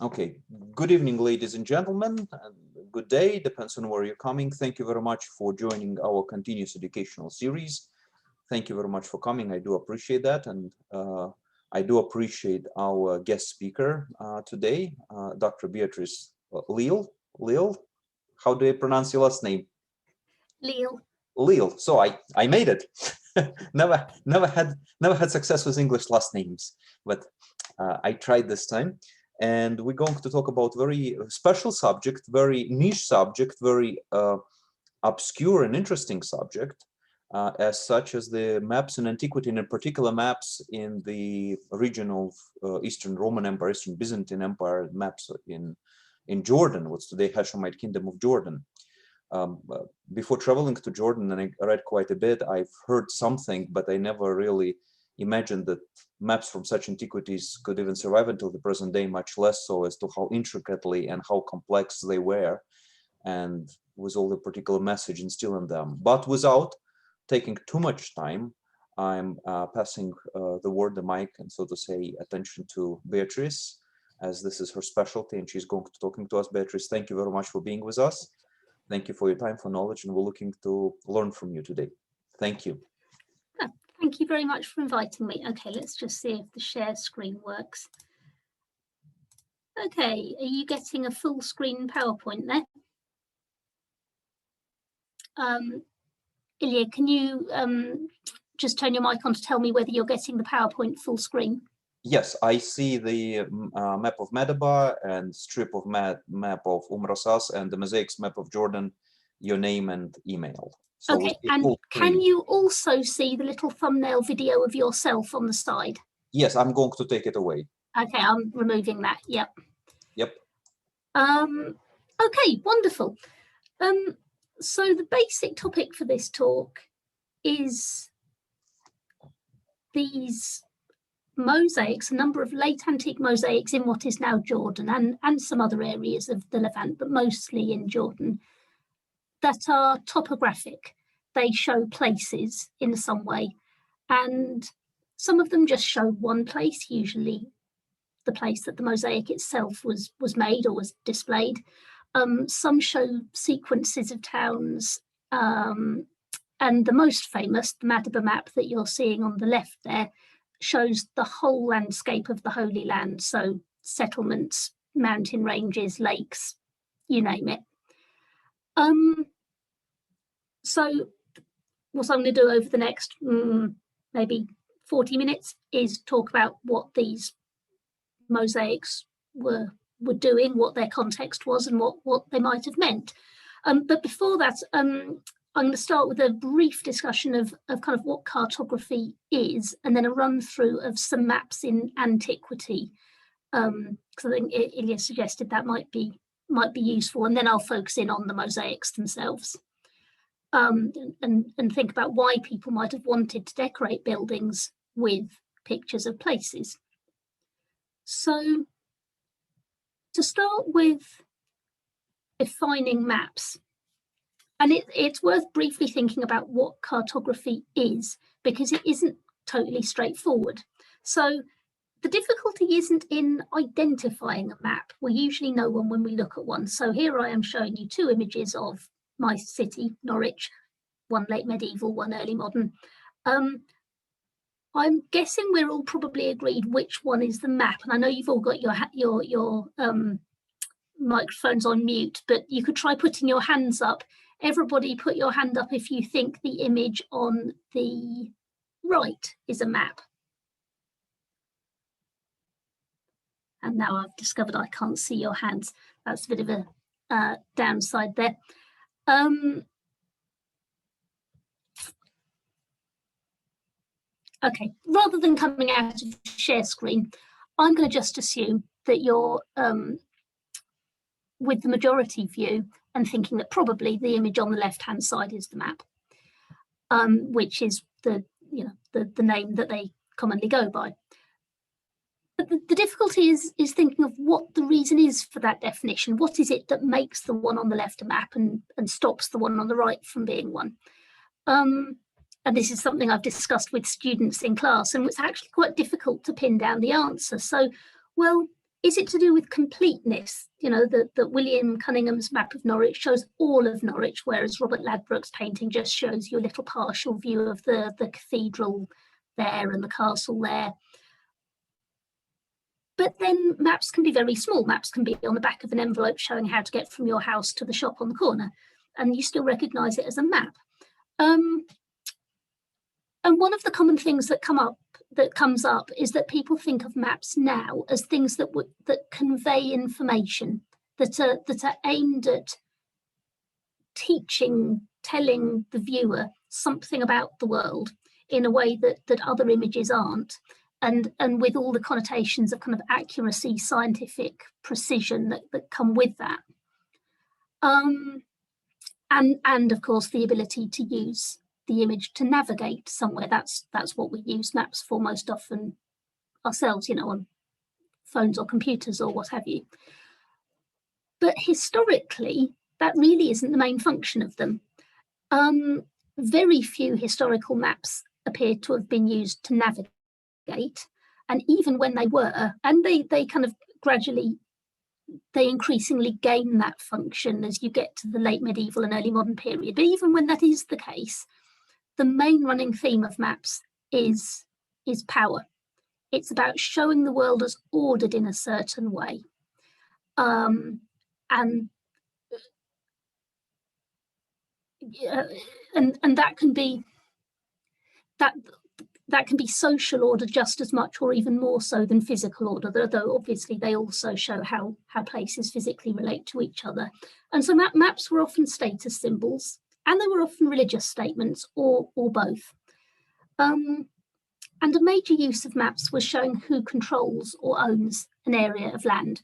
Okay, good evening, ladies and gentlemen. Good day, depends on where you're coming. Thank you very much for joining our continuous educational series. Thank you very much for coming. I do appreciate that. And I do appreciate our guest speaker today, Dr. Beatrice Leal. Leal, how do I pronounce your last name? Leal. Leal. So I made it. never had success with English last names, but I tried this time. And we're going to talk about very special subject, very niche subject, very obscure and interesting subject, as such as the maps in antiquity, and in particular maps in the region of Eastern Roman Empire, Eastern Byzantine Empire, maps in Jordan, what's today Hashemite Kingdom of Jordan. Before traveling to Jordan, and I read quite a bit, I've heard something, but I never really imagined that maps from such antiquities could even survive until the present day, much less so as to how intricately and how complex they were, and with all the particular message instilled in them. But without taking too much time, I'm passing the mic, and so to say, attention to Beatrice, as this is her specialty, and she's going to talking to us. Beatrice, thank you very much for being with us. Thank you for your time, for knowledge, and we're looking to learn from you today. Thank you. Thank you very much for inviting me. Okay, let's just see if the share screen works. Okay, are you getting a full screen PowerPoint there? Ilya, can you just turn your mic on to tell me whether you're getting the PowerPoint full screen? Yes, I see the map of Madaba and strip of map of Rasas and the mosaics map of Jordan, your name and email. So okay, and can you also see the little thumbnail video of yourself on the side? Yes, I'm going to take it away. Okay, I'm removing that. Yep. Yep. Okay, wonderful. So the basic topic for this talk is these mosaics, a number of late antique mosaics in what is now Jordan and some other areas of the Levant, but mostly in Jordan, that are topographic. They show places in some way, and some of them just show one place, usually the place that the mosaic itself was made or was displayed. Some show sequences of towns, and the most famous, the Madaba Map that you're seeing on the left there, shows the whole landscape of the Holy Land, so settlements, mountain ranges, lakes, you name it. So what I'm going to do over the next maybe 40 minutes is talk about what these mosaics were doing, what their context was, and what they might have meant. But before that, I'm going to start with a brief discussion of kind of what cartography is, and then a run through of some maps in antiquity, because I think Ilya suggested that might be useful, and then I'll focus in on the mosaics themselves, and think about why people might have wanted to decorate buildings with pictures of places. So to start with defining maps, and it's worth briefly thinking about what cartography is, because it isn't totally straightforward. So the difficulty isn't in identifying a map. We usually know one when we look at one. So here I am showing you two images of my city, Norwich, one late medieval, one early modern. I'm guessing we're all probably agreed which one is the map, and I know you've all got your microphones on mute, but you could try putting your hands up. Everybody put your hand up if you think the image on the right is a map. And now I've discovered I can't see your hands. That's a bit of a downside there. Okay, rather than coming out of share screen, I'm going to just assume that you're with the majority view and thinking that probably the image on the left-hand side is the map, which is the name that they commonly go by. But the difficulty is thinking of what the reason is for that definition. What is it that makes the one on the left a map and stops the one on the right from being one? And this is something I've discussed with students in class, and it's actually quite difficult to pin down the answer. So, well, Is it to do with completeness? You know, that William Cunningham's map of Norwich shows all of Norwich, whereas Robert Ladbrokes' painting just shows you a little partial view of the cathedral there and the castle there. But then maps can be very small. Maps can be on the back of an envelope showing how to get from your house to the shop on the corner, and you still recognise it as a map. And one of the common things that comes up is that people think of maps now as things that convey information, that are aimed at telling the viewer something about the world in a way that other images aren't. And with all the connotations of kind of accuracy, scientific precision that come with that. And of course, the ability to use the image to navigate somewhere. That's what we use maps for most often ourselves, you know, on phones or computers or what have you. But historically, that really isn't the main function of them. Very few historical maps appear to have been used to navigate. And even when they were, and they kind of gradually, they increasingly gain that function as you get to the late medieval and early modern period. But even when that is the case, the main running theme of maps is power. It's about showing the world as ordered in a certain way. And that can be that can be social order just as much or even more so than physical order, though obviously they also show how places physically relate to each other. And so maps were often status symbols, and they were often religious statements or both. And a major use of maps was showing who controls or owns an area of land,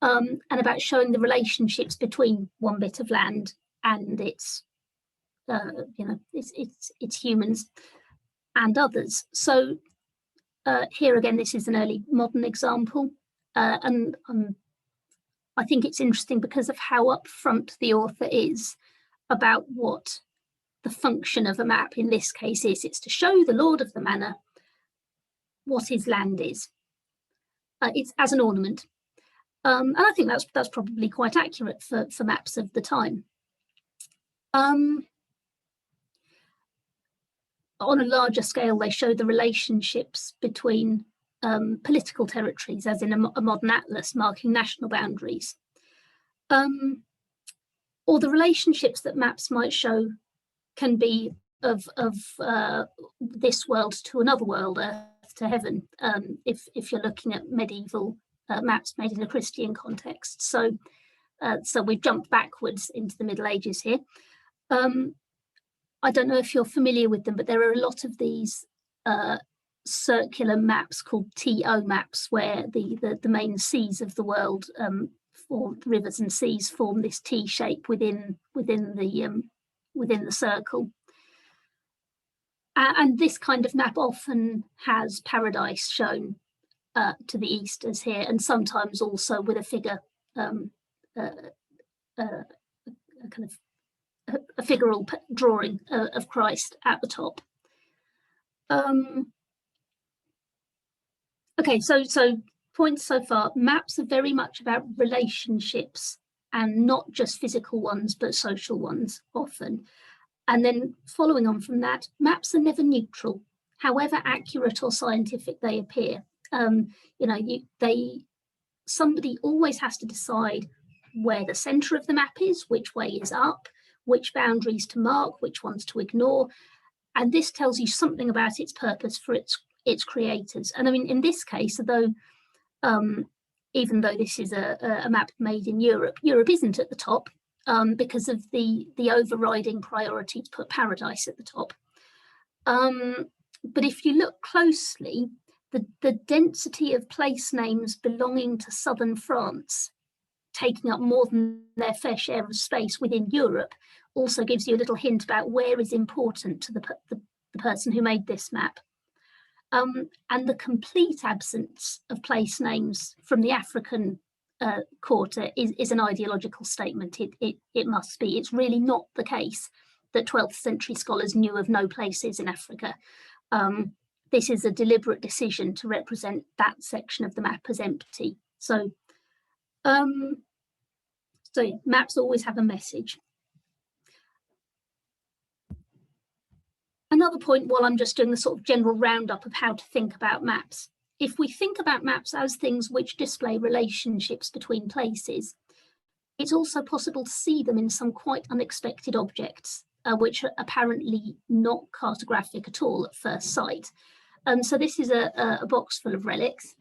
and about showing the relationships between one bit of land and its humans and others. So here again, this is an early modern example, and I think it's interesting because of how upfront the author is about what the function of a map in this case is. It's to show the lord of the manor what his land is. It's as an ornament, and I think that's probably quite accurate for maps of the time. On a larger scale, they show the relationships between political territories, as in a modern atlas marking national boundaries, or the relationships that maps might show can be of this world to another world, earth to heaven, if you're looking at medieval maps made in a Christian context. So we've jumped backwards into the Middle Ages here. I don't know if you're familiar with them, but there are a lot of these circular maps called TO maps, where the main seas of the world, or rivers and seas, form this T shape within the circle. And this kind of map often has paradise shown to the east, as here, and sometimes also with a figure, a figural drawing of Christ at the top. Okay, so points so far. Maps are very much about relationships, and not just physical ones, but social ones often. And then following on from that, maps are never neutral, however accurate or scientific they appear. Somebody always has to decide where the centre of the map is, which way is up, which boundaries to mark, which ones to ignore. And this tells you something about its purpose for its creators. And I mean, in this case, although even though this is a map made in Europe, Europe isn't at the top because of the overriding priority to put paradise at the top. But if you look closely, the density of place names belonging to southern France, taking up more than their fair share of space within Europe, also gives you a little hint about where is important to the person who made this map. And the complete absence of place names from the African quarter is an ideological statement. It must be. It's really not the case that 12th century scholars knew of no places in Africa. This is a deliberate decision to represent that section of the map as empty, So, so yeah, maps always have a message. Another point, while I'm just doing the sort of general roundup of how to think about maps, if we think about maps as things which display relationships between places, it's also possible to see them in some quite unexpected objects, which are apparently not cartographic at all at first sight. So this is a box full of relics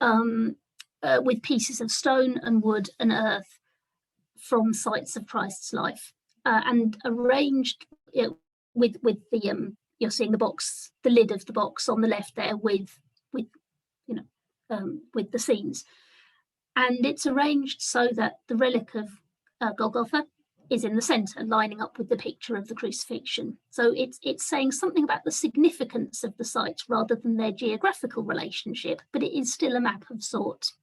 with pieces of stone and wood and earth from sites of Christ's life, and arranged with the you're seeing the box, the lid of the box on the left there with the scenes, and it's arranged so that the relic of Golgotha is in the centre, lining up with the picture of the crucifixion. So it's saying something about the significance of the sites rather than their geographical relationship, but it is still a map of sorts.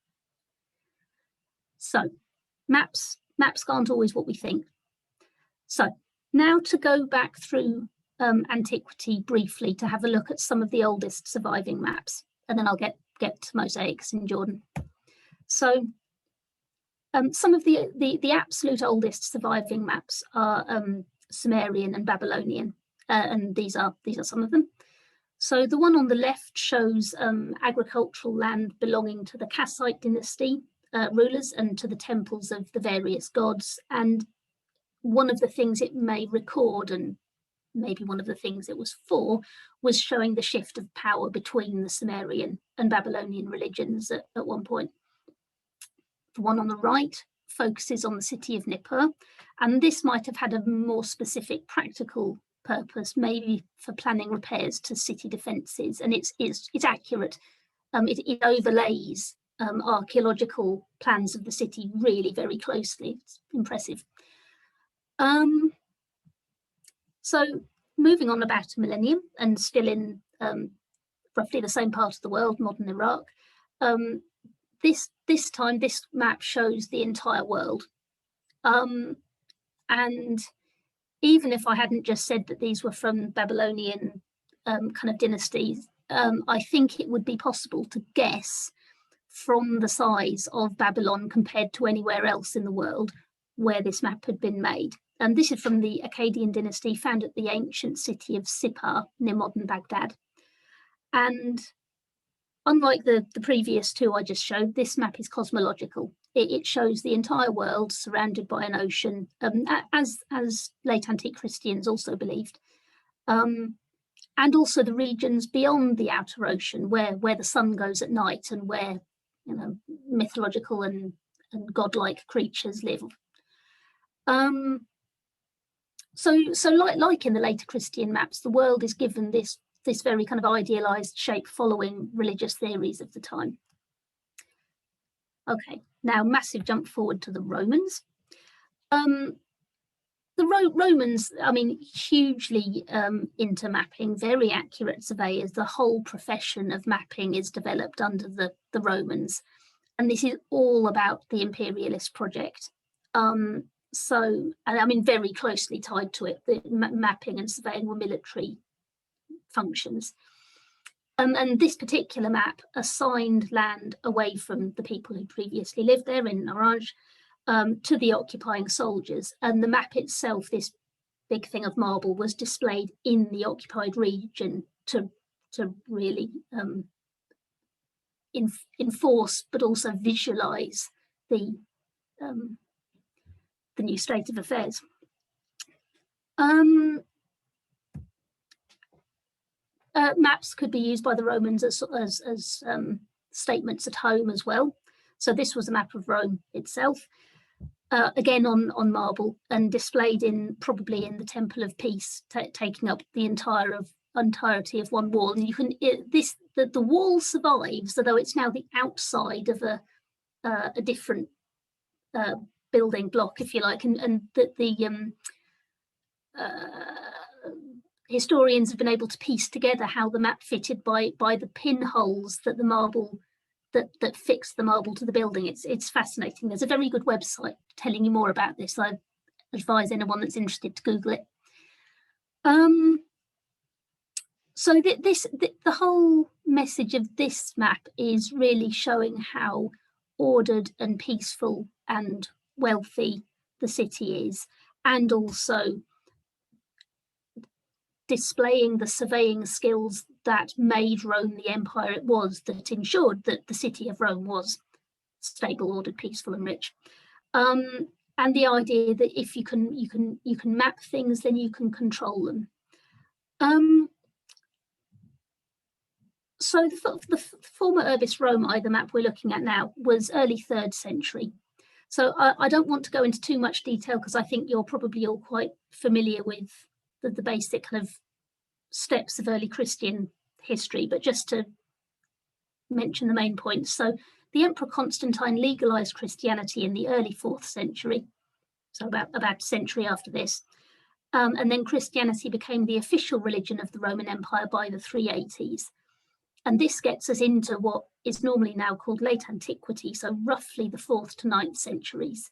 So maps aren't always what we think. So now to go back through antiquity briefly to have a look at some of the oldest surviving maps, and then I'll get to mosaics in Jordan. So some of the absolute oldest surviving maps are Sumerian and Babylonian, and these are some of them. So the one on the left shows agricultural land belonging to the Kassite dynasty rulers and to the temples of the various gods. And one of the things it may record, and maybe one of the things it was for, was showing the shift of power between the Sumerian and Babylonian religions at one point. The one on the right focuses on the city of Nippur, and this might have had a more specific practical purpose, maybe for planning repairs to city defences, and it's accurate. It overlays archaeological plans of the city really very closely. It's impressive. So moving on about a millennium, and still in roughly the same part of the world, modern Iraq, this time this map shows the entire world. And even if I hadn't just said that these were from Babylonian kind of dynasties, I think it would be possible to guess from the size of Babylon compared to anywhere else in the world where this map had been made. And this is from the Akkadian dynasty, found at the ancient city of Sippar near modern Baghdad. And unlike the previous two I just showed, this map is cosmological. It shows the entire world surrounded by an ocean, as late antique Christians also believed. And also the regions beyond the outer ocean, where the sun goes at night and where mythological and godlike creatures live. So like in the later Christian maps, the world is given this very kind of idealized shape following religious theories of the time. Okay, now massive jump forward to the Romans. The Romans, I mean, hugely into mapping, very accurate surveyors. The whole profession of mapping is developed under the Romans. And this is all about the imperialist project. So, and I mean, very closely tied to it, the mapping and surveying were military functions. And this particular map assigned land away from the people who previously lived there in Orange to the occupying soldiers. And the map itself, this big thing of marble, was displayed in the occupied region to really enforce, but also visualize the new state of affairs. Maps could be used by the Romans as statements at home as well. So this was a map of Rome itself, again on marble, and displayed probably in the Temple of Peace, taking up the entirety of one wall. And you can the wall survives, although it's now the outside of a different building block, if you like, and that the historians have been able to piece together how the map fitted by the pinholes that the marble that fixed the marble to the building. It's fascinating. There's a very good website telling you more about this. I advise anyone that's interested to Google it. So the whole message of this map is really showing how ordered and peaceful and wealthy the city is, and also displaying the surveying skills that made Rome the empire it was, that ensured that the city of Rome was stable, ordered, peaceful, and rich. And the idea that if you can map things, then you can control them. So the former Urbis Romae, the map we're looking at now, was early 3rd century. So I don't want to go into too much detail because I think you're probably all quite familiar with the basic kind of steps of early Christian history, but just to mention the main points. So the Emperor Constantine legalized Christianity in the early 4th century, so about a century after this. And then Christianity became the official religion of the Roman Empire by the 380s. And this gets us into what is normally now called late antiquity, so roughly the 4th to 9th centuries.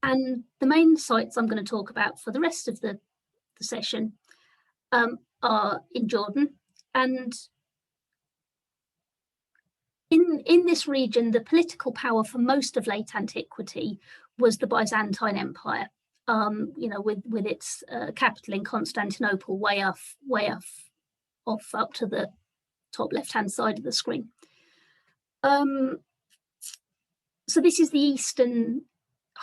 And the main sites I'm going to talk about for the rest of the session are in Jordan. And in this region, the political power for most of late antiquity was the Byzantine Empire, with its capital in Constantinople, way off up to the top left-hand side of the screen. So this is the eastern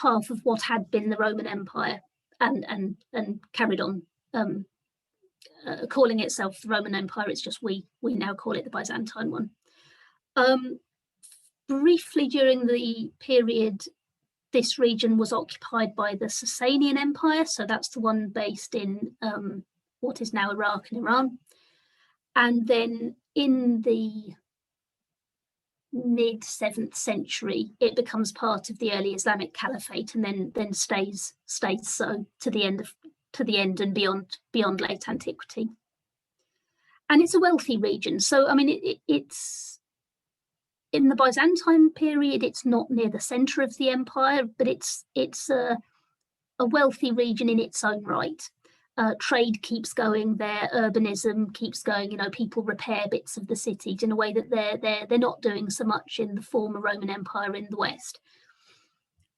half of what had been the Roman Empire, and carried on calling itself the Roman Empire. It's just we now call it the Byzantine one. Briefly during the period, this region was occupied by the Sasanian Empire, so that's the one based in what is now Iraq and Iran. And then in the mid-7th century, it becomes part of the early Islamic Caliphate, and then stays so to the end and beyond late antiquity. And it's a wealthy region. So I mean, it's in the Byzantine period, it's not near the center of the empire, but it's a wealthy region in its own right. Trade keeps going there, urbanism keeps going. People repair bits of the cities in a way that they're not doing so much in the former Roman Empire in the West.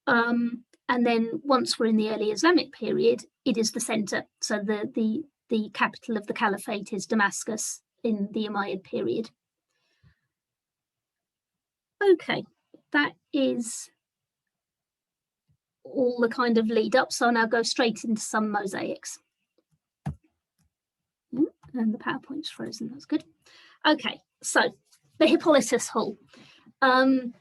And then once we're in the early Islamic period, it is the center. So the capital of the Caliphate is Damascus in the Umayyad period. Okay, that is all the kind of lead up. So I'll now go straight into some mosaics. And the PowerPoint's frozen, that's good. Okay, so the Hippolytus Hall. And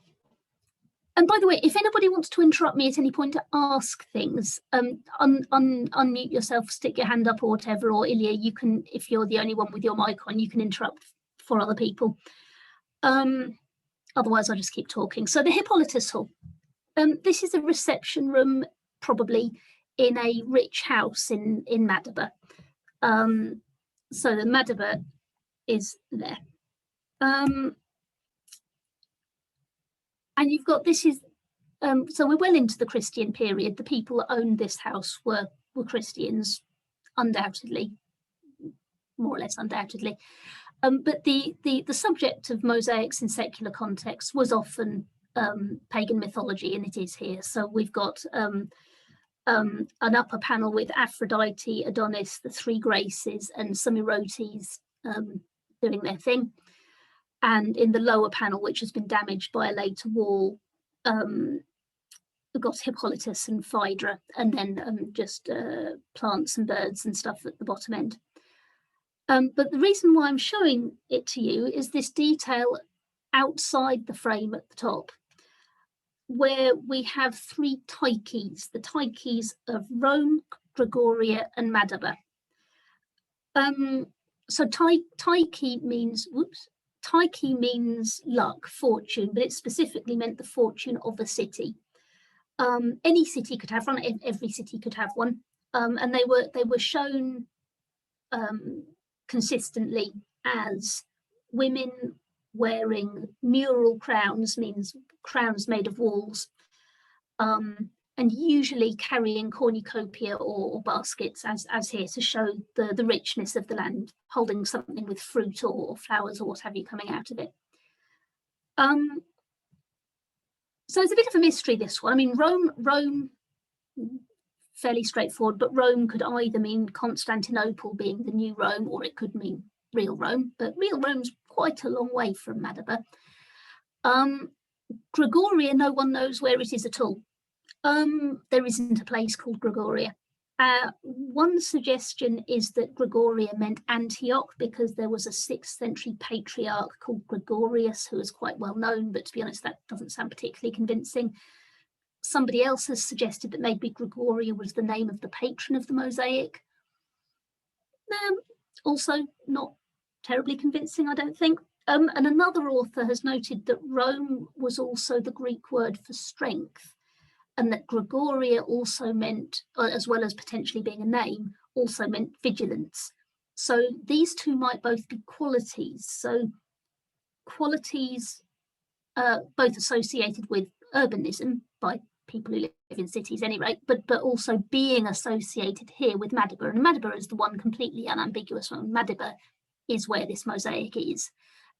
by the way, if anybody wants to interrupt me at any point to ask things, unmute yourself, stick your hand up or whatever, or Ilya, you can, if you're the only one with your mic on, you can interrupt for other people. Otherwise, I'll just keep talking. So the Hippolytus Hall. This is a reception room, probably in a rich house in Madaba. So the Madaba is there. And you've got, this is, so we're well into the Christian period. The people that owned this house were Christians, undoubtedly, more or less undoubtedly. But the subject of mosaics in secular context was often pagan mythology, and it is here. So we've got an upper panel with Aphrodite, Adonis, the three Graces, and some Erotes doing their thing. And in the lower panel, which has been damaged by a later wall, we've got Hippolytus and Phaedra, and then just plants and birds and stuff at the bottom end. But the reason why I'm showing it to you is this detail outside the frame at the top, where we have three tyches, the tyches of Rome, Gregoria, and Madaba. So tyche means, tyche means luck, fortune, but it specifically meant the fortune of a city. Any city could have one, every city could have one, and they were shown consistently as women wearing mural crowns, means crowns made of walls, and usually carrying cornucopia or baskets, as here, to show the richness of the land, holding something with fruit or flowers or what have you coming out of it. So it's a bit of a mystery, this one. I mean, Rome, fairly straightforward, but Rome could either mean Constantinople being the new Rome, or it could mean real Rome, but real Rome's quite a long way from Madaba. Gregoria, no one knows where it is at all. There isn't a place called Gregoria. One suggestion is that Gregoria meant Antioch because there was a 6th century patriarch called Gregorius who was quite well known, but to be honest, that doesn't sound particularly convincing. Somebody else has suggested that maybe Gregoria was the name of the patron of the mosaic. Also not terribly convincing, I don't think. And another author has noted that Rome was also the Greek word for strength, and that Gregoria also meant, as well as potentially being a name, also meant vigilance. So these two might both be qualities. So qualities both associated with urbanism by people who live in cities anyway, but also being associated here with Madaba. And Madaba is the one completely unambiguous one. Madaba is where this mosaic is,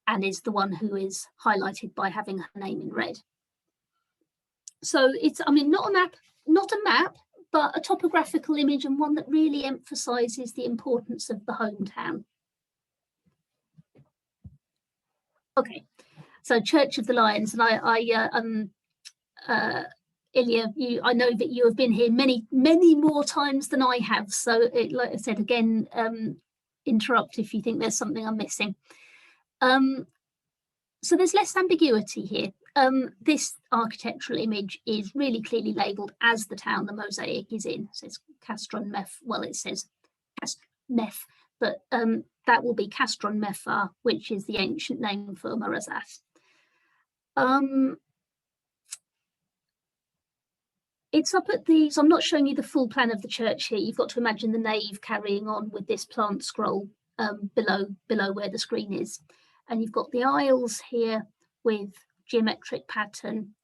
and is the one who is highlighted by having her name in red. So it's, I mean, not a map, but a topographical image, and one that really emphasizes the importance of the hometown. Okay, so Church of the Lions, and Ilya, I know that you have been here many more times than I have. So, like I said, again, interrupt if you think there's something I'm missing. So there's less ambiguity here. This architectural image is really clearly labelled as the town the mosaic is in. It says Castron Meph. Well, it says Meph, but that will be Castron Mephar, which is the ancient name for Marazas. It's up at the, so I'm not showing you the full plan of the church here. You've got to imagine the nave carrying on with this plant scroll below where the screen is. And you've got the aisles here with geometric pattern,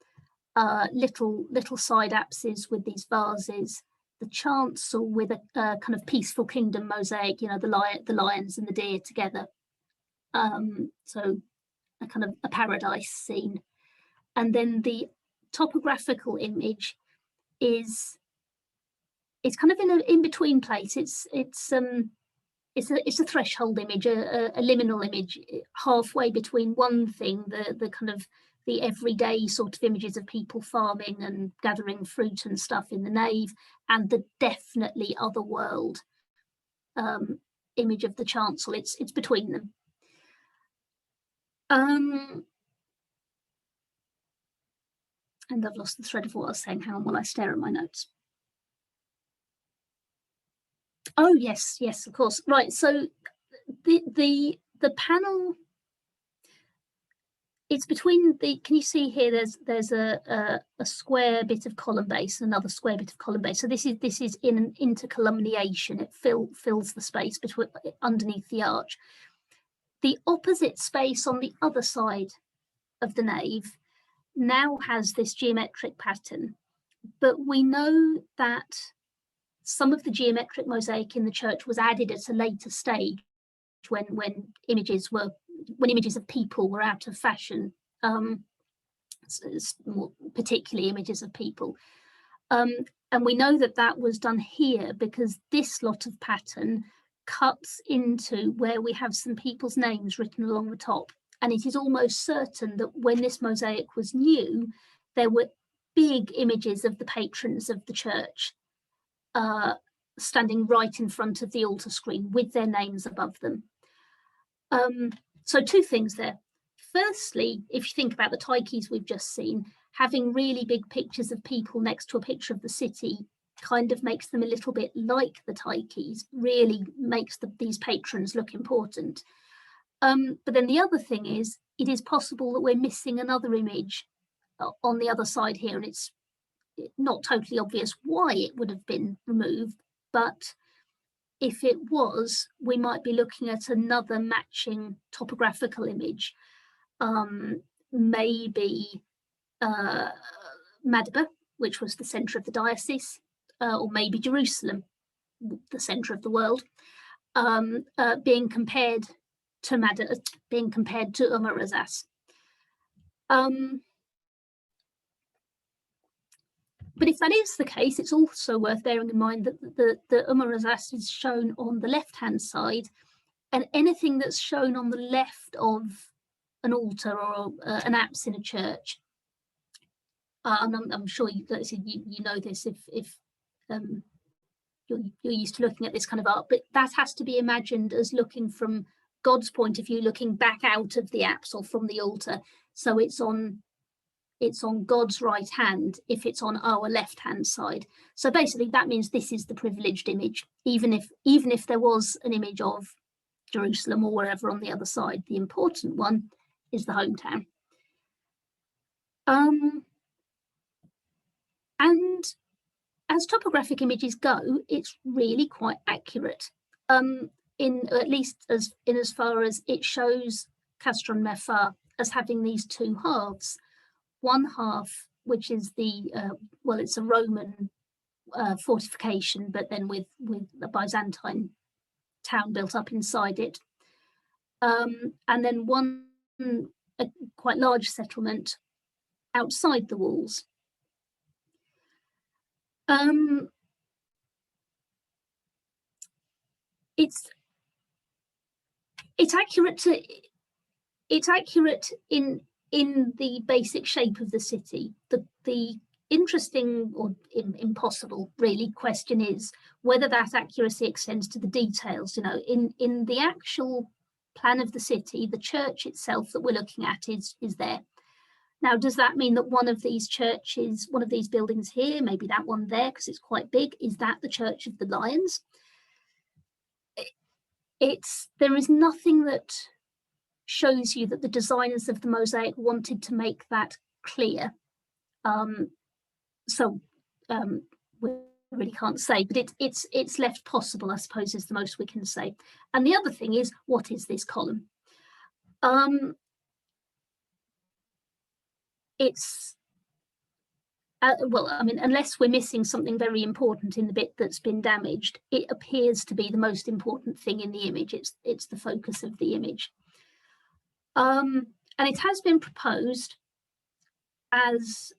little side apses with these vases, the chancel with a kind of peaceful kingdom mosaic, you know, the lions and the deer together. So a kind of a paradise scene. And then the topographical image is, it's kind of in an in-between place. It's a threshold image, a liminal image, halfway between one thing, the kind of the everyday sort of images of people farming and gathering fruit and stuff in the nave, and the definitely other world image of the chancel. It's between them. And I've lost the thread of what I was saying. Hang on while I stare at my notes. Oh yes, of course. Right. So the panel, it's between the, can you see here there's a square bit of column base, another square bit of column base. So this is in an intercolumniation. It fills the space between underneath the arch. The opposite space on the other side of the nave now has this geometric pattern, but we know that some of the geometric mosaic in the church was added at a later stage when images of people were out of fashion, particularly images of people. And we know that was done here because this lot of pattern cuts into where we have some people's names written along the top. And it is almost certain that when this mosaic was new, there were big images of the patrons of the church standing right in front of the altar screen with their names above them. So two things there. Firstly, if you think about the taikis we've just seen, having really big pictures of people next to a picture of the city kind of makes them a little bit like the taikis, really makes these patrons look important. But then the other thing is, it is possible that we're missing another image on the other side here, and it's not totally obvious why it would have been removed, but if it was, we might be looking at another matching topographical image, maybe Madaba, which was the centre of the diocese, or maybe Jerusalem, the centre of the world, being compared to Umarazas. But if that is the case, it's also worth bearing in mind that the Umarasas is shown on the left-hand side, and anything that's shown on the left of an altar or an apse in a church, and I'm sure you know this if you're used to looking at this kind of art, but that has to be imagined as looking from God's point of view, looking back out of the apse or from the altar. So it's on God's right hand if it's on our left hand side. So basically that means this is the privileged image, even if there was an image of Jerusalem or wherever on the other side. The important one is the hometown. And as topographic images go, it's really quite accurate. In at least as far as it shows Castron Mefa as having these two halves. One half, which is the it's a Roman fortification, but then with the Byzantine town built up inside it, and then a quite large settlement outside the walls. It's accurate in the basic shape of the city. The interesting or impossible really question is whether that accuracy extends to the details. You know, in the actual plan of the city, the church itself that we're looking at is there. Now, does that mean that one of these churches, one of these buildings here, maybe that one there because it's quite big, is that the Church of the Lions? There is nothing that shows you that the designers of the mosaic wanted to make that clear. We really can't say, but it's left possible, I suppose, is the most we can say. And the other thing is, what is this column? Unless we're missing something very important in the bit that's been damaged, it appears to be the most important thing in the image. It's the focus of the image. And it has been proposed as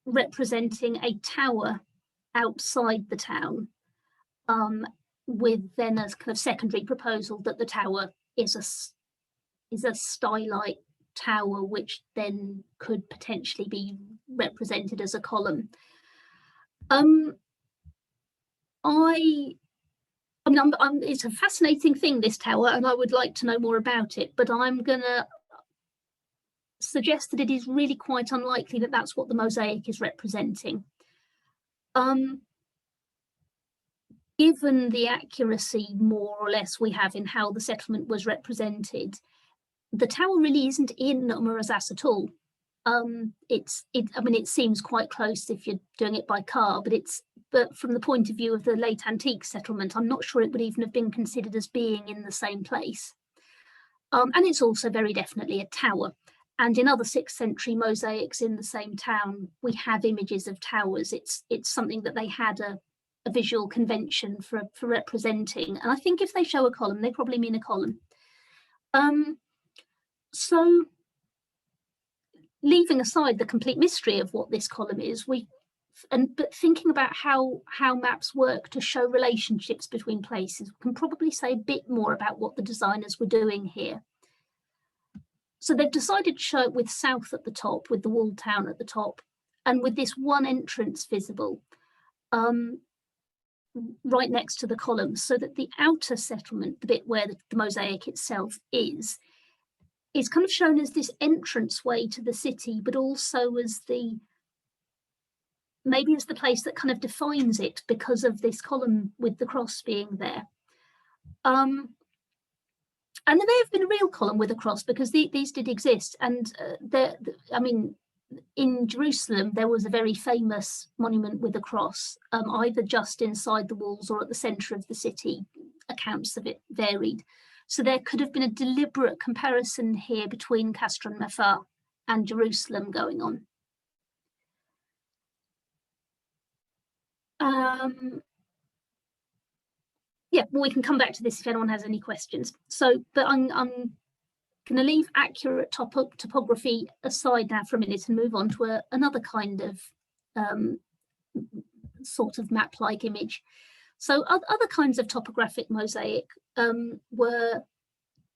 representing a tower outside the town, with then a kind of secondary proposal that the tower is a stylite tower, which then could potentially be represented as a column. It's a fascinating thing, this tower, and I would like to know more about it, but I'm gonna suggest that it is really quite unlikely that that's what the mosaic is representing. Given the accuracy, more or less, we have in how the settlement was represented, the tower really isn't in Umarasas at all. It seems quite close if you're doing it by car, but from the point of view of the late antique settlement, I'm not sure it would even have been considered as being in the same place. And it's also very definitely a tower. And in other 6th century mosaics in the same town, we have images of towers. It's something that they had a visual convention for representing. And I think if they show a column, they probably mean a column. So leaving aside the complete mystery of what this column is, but thinking about how maps work to show relationships between places, we can probably say a bit more about what the designers were doing here. So they've decided to show it with south at the top, with the walled town at the top, and with this one entrance visible right next to the columns, so that the outer settlement, the bit where the mosaic itself is kind of shown as this entranceway to the city, but also as maybe as the place that kind of defines it because of this column with the cross being there. And there may have been a real column with a cross because these did exist. And in Jerusalem, there was a very famous monument with a cross, either just inside the walls or at the centre of the city. Accounts of it varied. So there could have been a deliberate comparison here between Castron Mefa and Jerusalem going on. Yeah, well, we can come back to this if anyone has any questions. So, but I'm Going to leave accurate topography aside now for a minute and move on to another kind of sort of map-like image. So other kinds of topographic mosaic were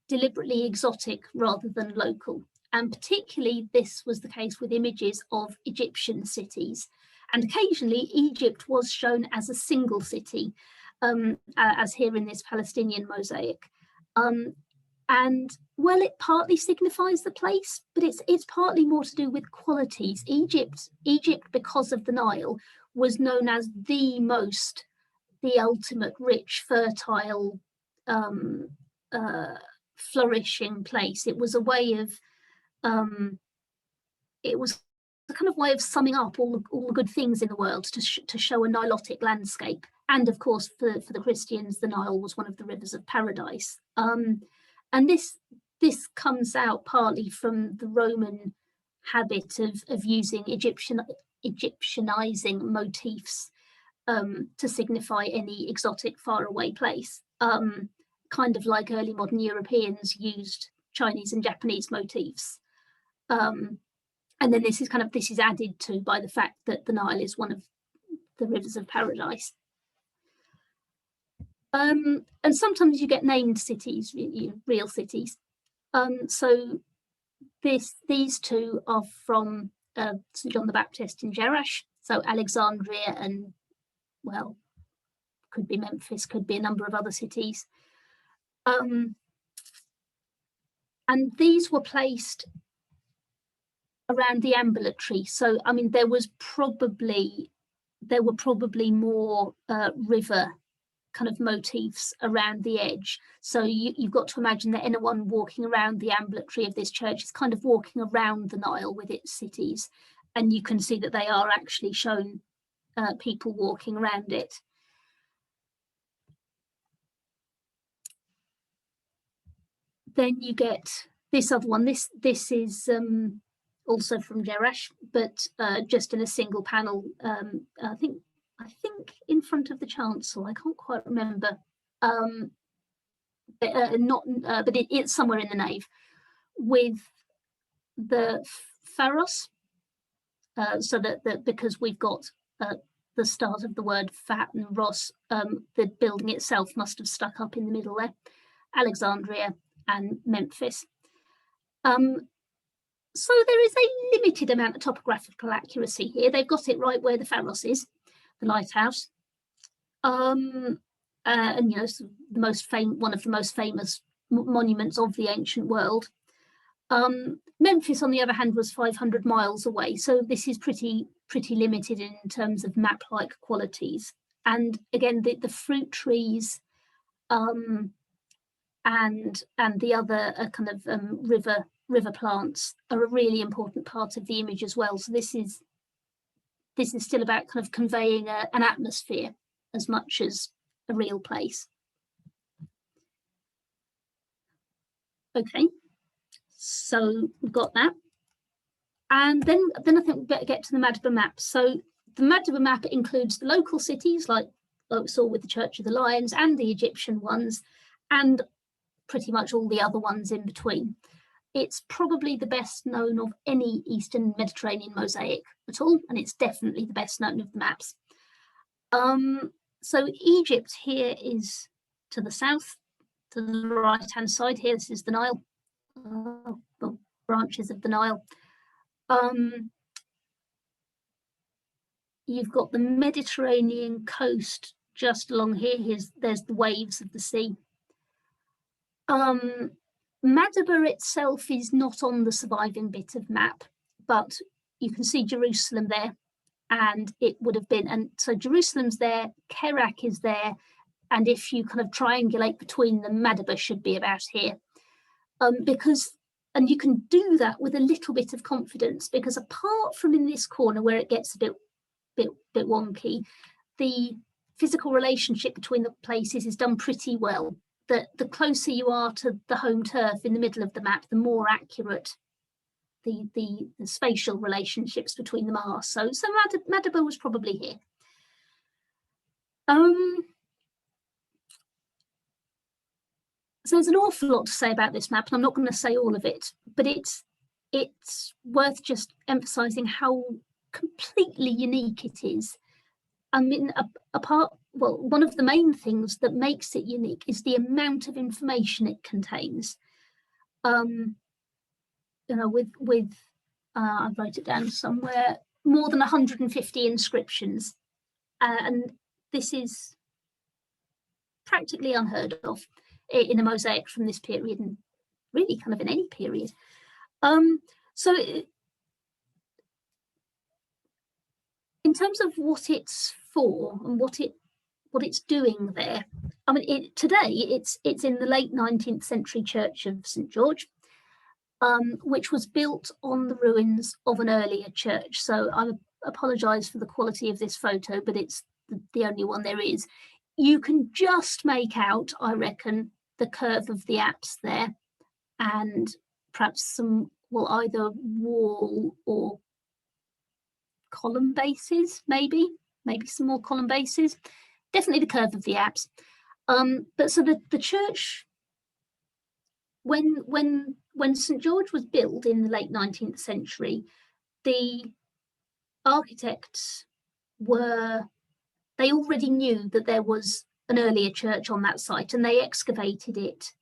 deliberately exotic rather than local. And particularly this was the case with images of Egyptian cities. And occasionally Egypt was shown as a single city, as here in this Palestinian mosaic. And well, it partly signifies the place, but it's partly more to do with qualities. Egypt, because of the Nile, was known as the ultimate rich, fertile, flourishing place. It was a way of, it was a kind of way of summing up all the good things in the world to show a Nilotic landscape. And of course, for the Christians, the Nile was one of the rivers of paradise. And this comes out partly from the Roman habit of using Egyptianizing motifs to signify any exotic faraway place, kind of like early modern Europeans used Chinese and Japanese motifs. And then this is added to by the fact that the Nile is one of the rivers of paradise. And sometimes you get named cities, real cities. So these two are from St. John the Baptist in Jerash, so Alexandria, and well, could be Memphis, could be a number of other cities. And these were placed around the ambulatory. So I mean, there were probably more river kind of motifs around the edge. So you've got to imagine that anyone walking around the ambulatory of this church is kind of walking around the Nile with its cities, and you can see that they are actually shown people walking around it. Then you get this other one. This is also from Jerash, but just in a single panel. I think in front of the chancel. I can't quite remember. But it's somewhere in the nave with the pharos. So that because we've got the start of the word fat and Ross, the building itself must have stuck up in the middle there. Alexandria and Memphis. So there is a limited amount of topographical accuracy here. They've got it right where the pharos is, the lighthouse. And you know, one of the most famous monuments of the ancient world. Memphis, on the other hand, was 500 miles away, so this is pretty limited in terms of map-like qualities. And again, the fruit trees and the other kind of river plants are a really important part of the image as well. So this is still about kind of conveying an atmosphere as much as a real place. Okay, so we've got that. And then I think we better get to the Madaba Map. So the Madaba Map includes the local cities, like we saw with the Church of the Lions, and the Egyptian ones, and pretty much all the other ones in between. It's probably the best known of any Eastern Mediterranean mosaic at all, and it's definitely the best known of the maps. So Egypt here is to the south, to the right-hand side here. This is the Nile, the branches of the Nile. You've got the Mediterranean coast just along here. There's the waves of the sea. Madaba itself is not on the surviving bit of map, but you can see Jerusalem there, and it would have been, and so Jerusalem's there, Kerak is there, and if you kind of triangulate between them, Madaba should be about here. And you can do that with a little bit of confidence, because apart from in this corner where it gets a bit wonky, the physical relationship between the places is done pretty well. That the closer you are to the home turf in the middle of the map, the more accurate the spatial relationships between them are. So Madaba was probably here. So there's an awful lot to say about this map, and I'm not going to say all of it, but it's worth just emphasising how completely unique it is. I mean, one of the main things that makes it unique is the amount of information it contains. You know, I wrote it down somewhere, more than 150 inscriptions, and this is practically unheard of in a mosaic from this period, and really kind of in any period. So in terms of what it's for and what it's doing there, I mean, today it's in the late 19th century church of St. George, which was built on the ruins of an earlier church. So I apologise for the quality of this photo, but it's the only one there is. You can just make out, I reckon, the curve of the apse there, and perhaps some, well, either wall or column bases, maybe some more column bases. Definitely the curve of the apse. But so the church, when St. George was built in the late 19th century, the architects they already knew that there was an earlier church on that site, and they excavated it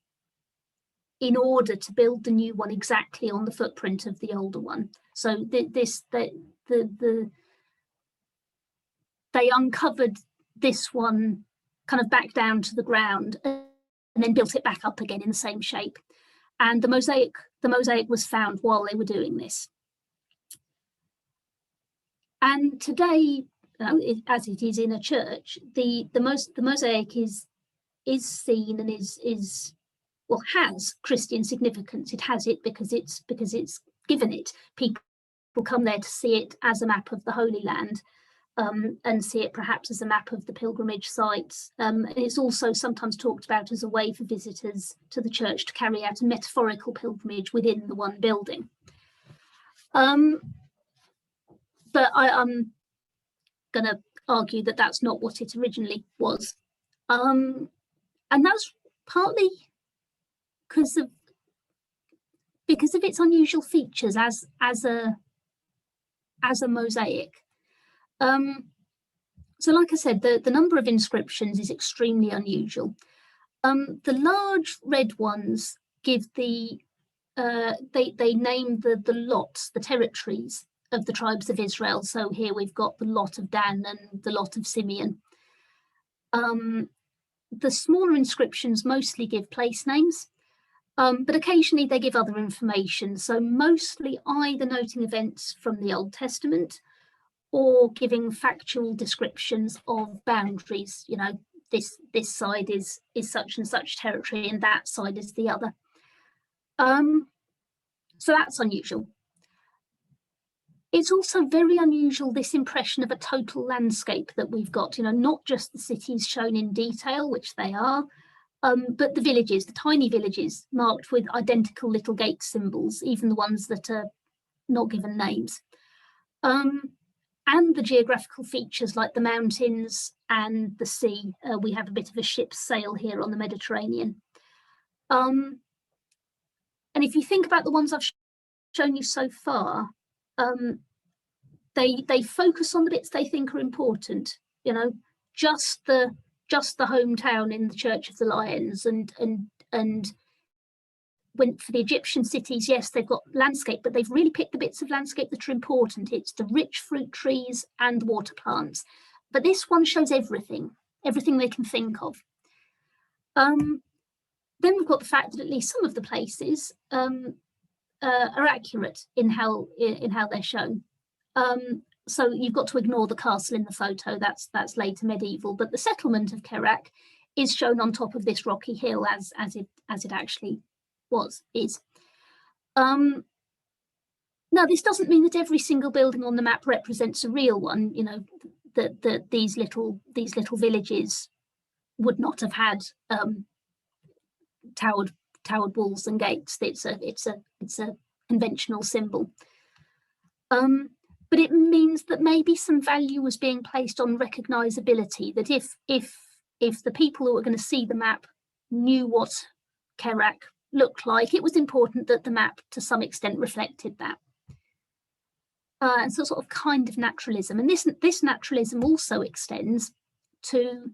in order to build the new one exactly on the footprint of the older one. So they uncovered this one kind of back down to the ground and then built it back up again in the same shape. And the mosaic was found while they were doing this. And today, as it is in a church, the mosaic is seen and is well, has Christian significance. It has it because it's given it. People come there to see it as a map of the Holy Land, and see it perhaps as a map of the pilgrimage sites. And it's also sometimes talked about as a way for visitors to the church to carry out a metaphorical pilgrimage within the one building. But I'm going to argue that that's not what it originally was. And that's partly because of its unusual features as a mosaic. So like I said, the number of inscriptions is extremely unusual. The large red ones give they name the lots, the territories of the tribes of Israel. So here we've got the lot of Dan and the lot of Simeon. The smaller inscriptions mostly give place names, but occasionally they give other information. So mostly either noting events from the Old Testament or giving factual descriptions of boundaries. You know, this side is such and such territory and that side is the other. So that's unusual. It's also very unusual, this impression of a total landscape that we've got, you know, not just the cities shown in detail, which they are, but the villages, the tiny villages marked with identical little gate symbols, even the ones that are not given names. And the geographical features like the mountains and the sea. We have a bit of a ship's sail here on the Mediterranean. And if you think about the ones I've shown you so far, they focus on the bits they think are important, you know, just the hometown in the Church of the Lions, and when for the Egyptian cities, yes, they've got landscape, but they've really picked the bits of landscape that are important. It's the rich fruit trees and water plants, but this one shows everything they can think of. Then we've got the fact that at least some of the places are accurate in how they're shown. So you've got to ignore the castle in the photo, that's later medieval, but the settlement of Kerak is shown on top of this rocky hill as it actually is. Now this doesn't mean that every single building on the map represents a real one, you know, that these little villages would not have had towered walls and gates. It's a conventional symbol. But it means that maybe some value was being placed on recognizability, that if the people who were going to see the map knew what Kerak looked like, it was important that the map to some extent reflected that. And so sort of kind of naturalism. And this naturalism also extends to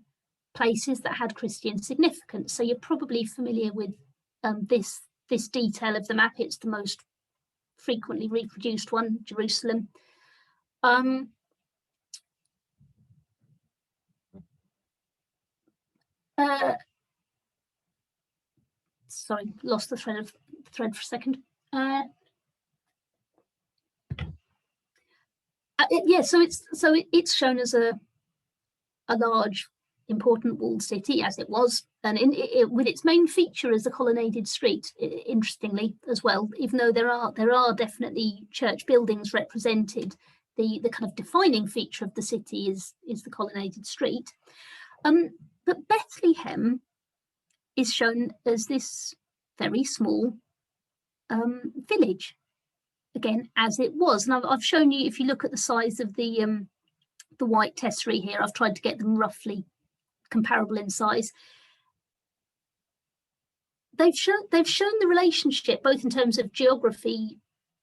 places that had Christian significance. So you're probably familiar with this detail of the map. It's the most frequently reproduced one, Jerusalem. Sorry, lost the thread for a second. Yeah, so it's shown as a large, important walled city, as it was, and with its main feature as a colonnaded street, interestingly as well. Even though there are definitely church buildings represented, the kind of defining feature of the city is the colonnaded street. But Bethlehem is shown as this very small village, again, as it was. And I've shown you, if you look at the size of the white tesserae here, I've tried to get them roughly comparable in size. They've shown the relationship, both in terms of geography,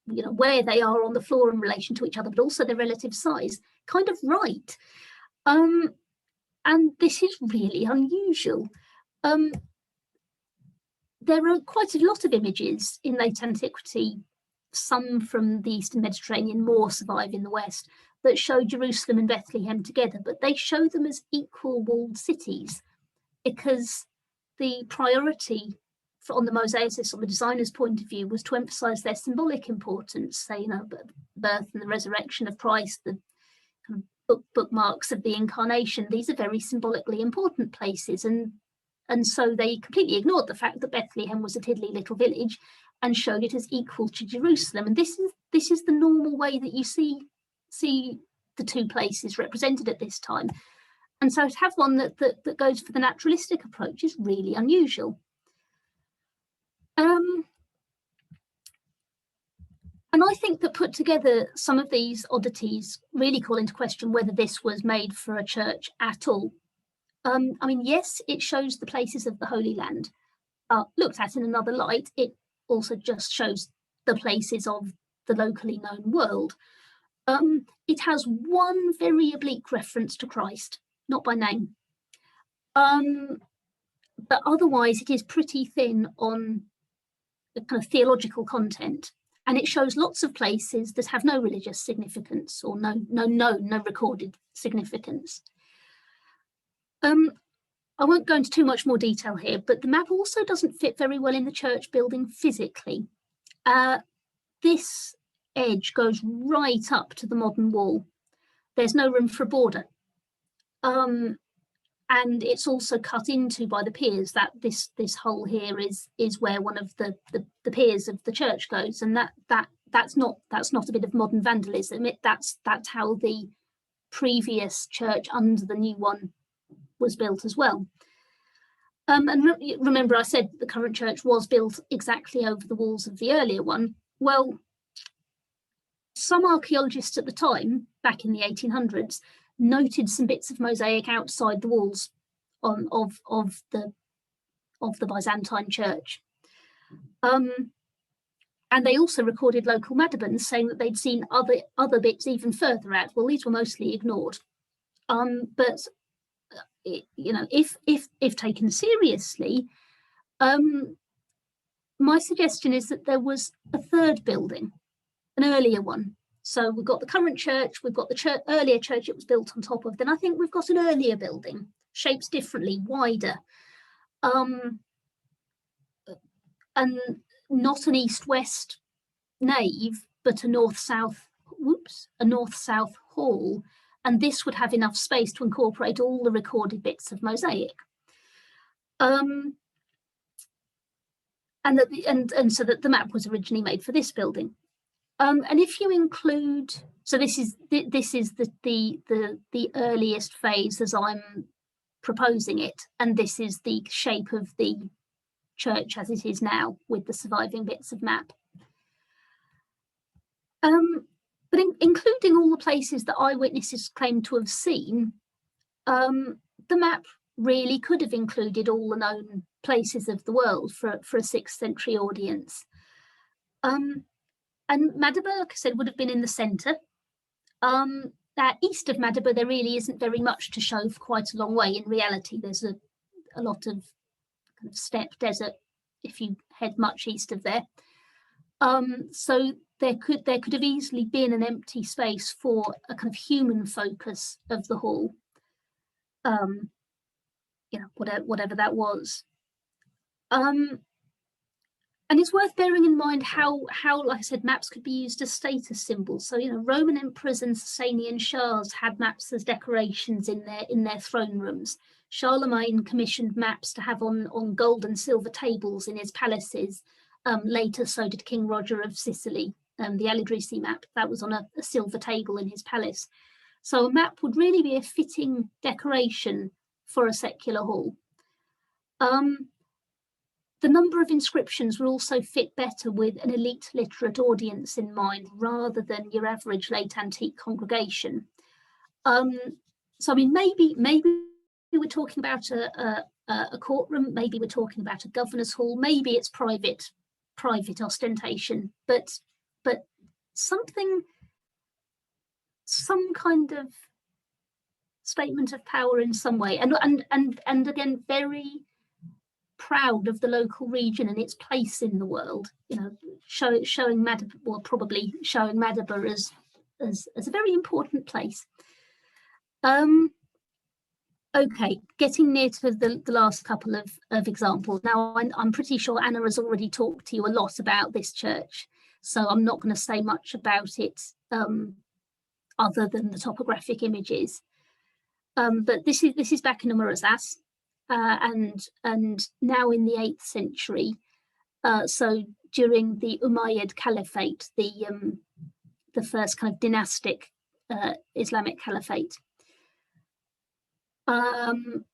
you know, where they are on the floor in relation to each other, but also their relative size, kind of right. And this is really unusual. There are quite a lot of images in late antiquity, some from the Eastern Mediterranean, more survive in the West, that show Jerusalem and Bethlehem together, but they show them as equal walled cities because the priority on the mosaicists, on the designer's point of view, was to emphasize their symbolic importance, say, you know, birth and the resurrection of Christ, the kind of bookmarks of the incarnation. These are very symbolically important places, and so they completely ignored the fact that Bethlehem was a tiddly little village and showed it as equal to Jerusalem. And this is the normal way that you see the two places represented at this time. And so to have one that goes for the naturalistic approach is really unusual. And I think that put together, some of these oddities really call into question whether this was made for a church at all. I mean, yes, it shows the places of the Holy Land. Looked at in another light, it also just shows the places of the locally known world. It has one very oblique reference to Christ, not by name. But otherwise, it is pretty thin on the kind of theological content. And it shows lots of places that have no religious significance or no recorded significance. I won't go into too much more detail here, but the map also doesn't fit very well in the church building physically. This edge goes right up to the modern wall. There's no room for a border. And it's also cut into by the piers. That this hole here is where one of the piers of the church goes, and that's not a bit of modern vandalism. That's how the previous church under the new one was built as well. And remember, I said the current church was built exactly over the walls of the earlier one. Well, some archaeologists at the time, back in the 1800s, noted some bits of mosaic outside the walls of the Byzantine church. And they also recorded local Madabans saying that they'd seen other bits even further out. Well, these were mostly ignored. But you know, if taken seriously, my suggestion is that there was a third building, an earlier one. So we've got the current church, we've got the earlier church it was built on top of. Then I think we've got an earlier building, shaped differently, wider, and not an east-west nave, but a north-south hall. And this would have enough space to incorporate all the recorded bits of mosaic. And so that the map was originally made for this building. And if you include, so this is the earliest phase as I'm proposing it, and this is the shape of the church as it is now with the surviving bits of map. But including all the places that eyewitnesses claim to have seen, the map really could have included all the known places of the world for a 6th century audience. And Madaba, like I said, would have been in the centre. East of Madaba, there really isn't very much to show for quite a long way. In reality, there's a lot of kind of steppe desert if you head much east of there. So there could have easily been an empty space for a kind of human focus of the hall, whatever that was. And it's worth bearing in mind how, like I said, maps could be used as status symbols. So, Roman emperors and Sasanian shahs had maps as decorations in their throne rooms. Charlemagne commissioned maps to have on gold and silver tables in his palaces. Later, so did King Roger of Sicily. The Alidrisi map, that was on a silver table in his palace. So a map would really be a fitting decoration for a secular hall. The number of inscriptions will also fit better with an elite literate audience in mind, rather than your average late antique congregation. So I mean, maybe we're talking about a courtroom, maybe we're talking about a governor's hall, maybe it's private ostentation, but some kind of statement of power in some way, and again, very proud of the local region and its place in the world, showing Madaba, or probably showing Madaba as a very important place. Okay, getting near to the last couple of examples. Now, I'm pretty sure Anna has already talked to you a lot about this church, so I'm not going to say much about it other than the topographic images. But this is back in Umurazas, and now in the 8th century. So during the Umayyad Caliphate, the first kind of dynastic Islamic Caliphate. And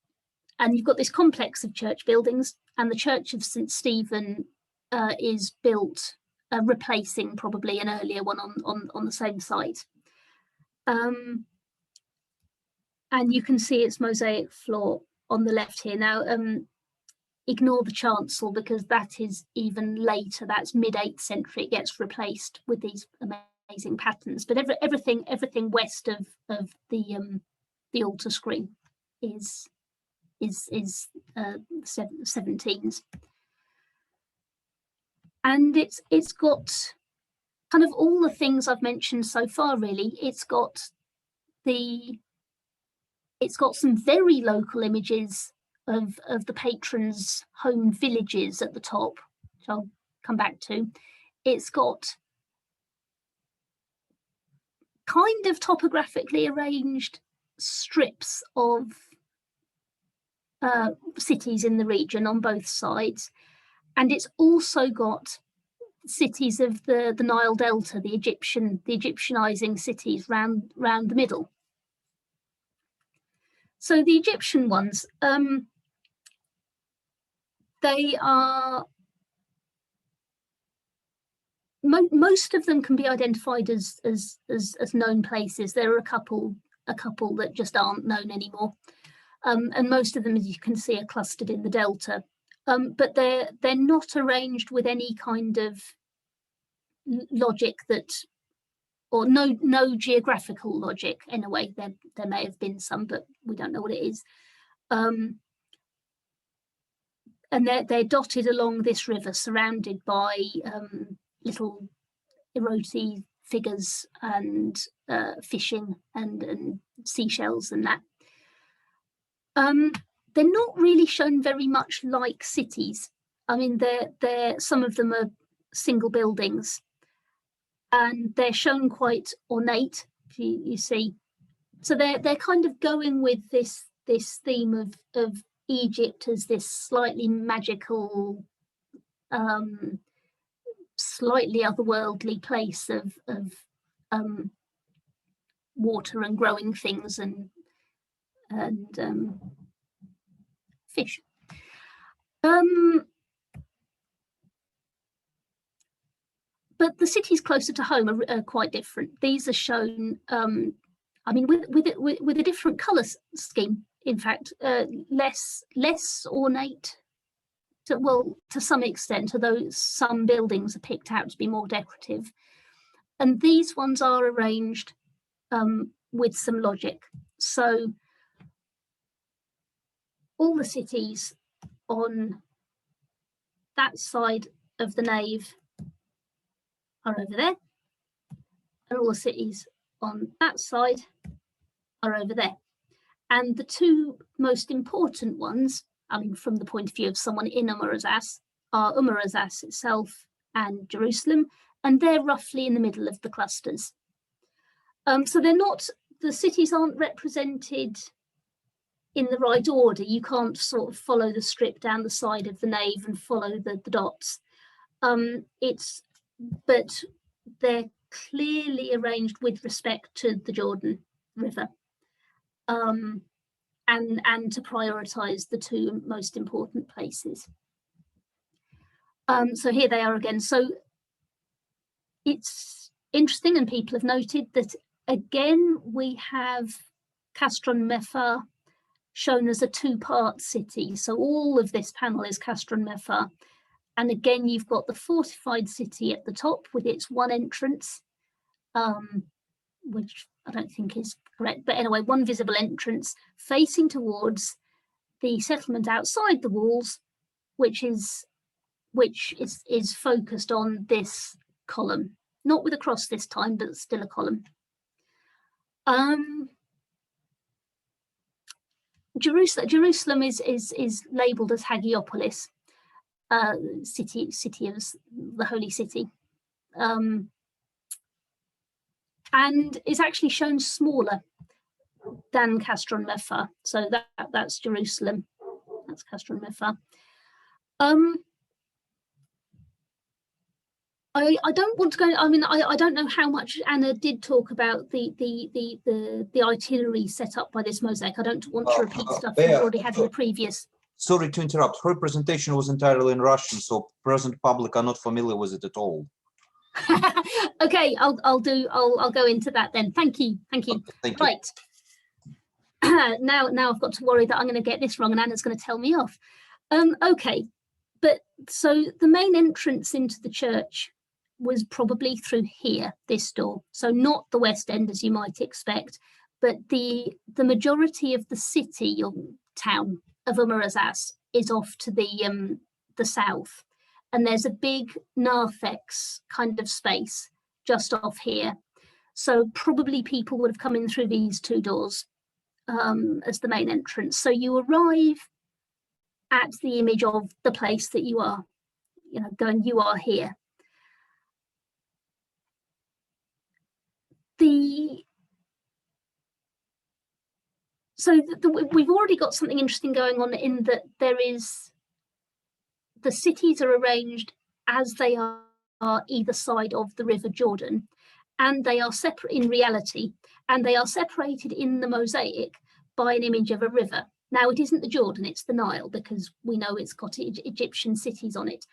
you've got this complex of church buildings, and the Church of St. Stephen is built, replacing probably an earlier one on the same site. And you can see its mosaic floor on the left here. Now, ignore the chancel because that is even later. That's mid-8th century. It gets replaced with these amazing patterns. But everything west of the altar screen is 17s, and it's got kind of all the things I've mentioned so far. Really, it's got some very local images of the patrons' home villages at the top, which I'll come back to. It's got kind of topographically arranged strips of cities in the region on both sides, and it's also got cities of the Nile Delta, the Egyptianizing cities round the middle. So the Egyptian ones, they are, most of them can be identified as known places. There are a couple that just aren't known anymore. And most of them, as you can see, are clustered in the delta, but they're not arranged with any kind of logic or no geographical logic in a way. There may have been some, but we don't know what it is. And they're dotted along this river, surrounded by little eroti figures and fishing and seashells and that. They're not really shown very much like cities. I mean, some of them are single buildings, and they're shown quite ornate. You see, so they're kind of going with this theme of Egypt as this slightly magical, slightly otherworldly place of water and growing things and fish. But the cities closer to home are quite different. These are shown, I mean, with a different colour scheme. In fact, less ornate to some extent, although some buildings are picked out to be more decorative. And these ones are arranged with some logic. So all the cities on that side of the nave are over there, and all the cities on that side are over there. And the two most important ones, I mean, from the point of view of someone in As are As itself and Jerusalem, and they're roughly in the middle of the clusters. So they're not, the cities aren't represented in the right order. You can't sort of follow the strip down the side of the nave and follow the dots. But they're clearly arranged with respect to the Jordan River, and to prioritize the two most important places. So here they are again. So it's interesting, and people have noted that again we have Castron Mephar shown as a two-part city. So all of this panel is Castron Mephar. And again, you've got the fortified city at the top with its one entrance, which I don't think is correct. But anyway, one visible entrance facing towards the settlement outside the walls, which is focused on this column. Not with a cross this time, but still a column. Jerusalem is labelled as Hagiopolis, city of the holy city, and is actually shown smaller than Castron Mephar. So that's Jerusalem. That's Castron Mephar. I don't want to go. I mean, I don't know how much Anna did talk about the itinerary set up by this mosaic. I don't want to repeat stuff we've already had in the previous. Sorry to interrupt. Her presentation was entirely in Russian, so present public are not familiar with it at all. Okay, I'll go into that then. Thank you. Thank you. Right. Now I've got to worry that I'm going to get this wrong and Anna's going to tell me off. Okay, but so the main entrance into the church was probably through here, this door. So not the west end as you might expect, but the majority of the city or town of As is off to the south, and there's a big narthex kind of space just off here. So probably people would have come in through these two doors as the main entrance. So you arrive at the image of the place that you are, going, you are here. We've already got something interesting going on in that the cities are arranged as they are either side of the River Jordan, and they are separate in reality, and they are separated in the mosaic by an image of a river. Now, it isn't the Jordan, it's the Nile, because we know it's got Egyptian cities on it,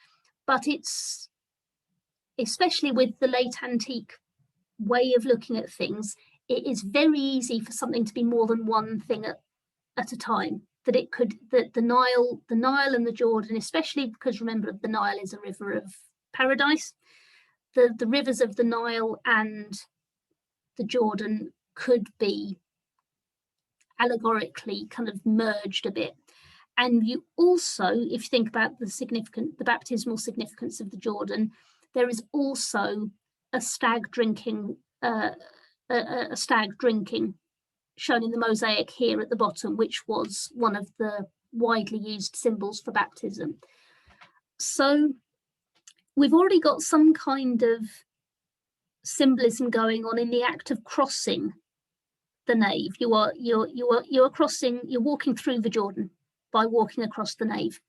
but it's, especially with the late antique way of looking at things, it is very easy for something to be more than one thing at a time. That the Nile and the Jordan, especially because remember the Nile is a river of paradise, the rivers of the Nile and the Jordan could be allegorically kind of merged a bit. And you also, if you think about the baptismal significance of the Jordan, there is also a stag drinking shown in the mosaic here at the bottom, which was one of the widely used symbols for baptism. So we've already got some kind of symbolism going on in the act of crossing the nave. You're walking through the Jordan by walking across the nave.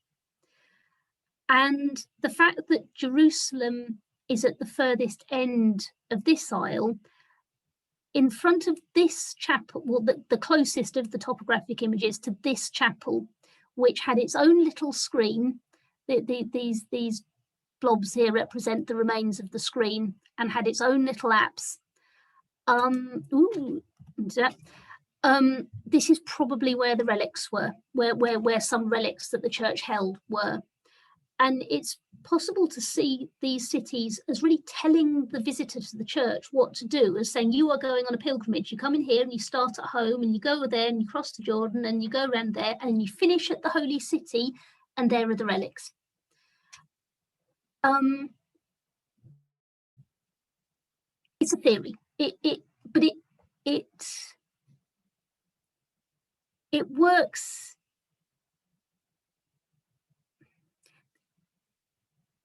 And the fact that Jerusalem is at the furthest end of this aisle, in front of this chapel, well, the closest of the topographic images to this chapel, which had its own little screen. These blobs here represent the remains of the screen and had its own little apse. This is probably where the relics were, where some relics that the church held were. And it's possible to see these cities as really telling the visitor to the church what to do, as saying, you are going on a pilgrimage. You come in here and you start at home and you go there and you cross the Jordan and you go around there and you finish at the holy city, and there are the relics. It's a theory. But it works.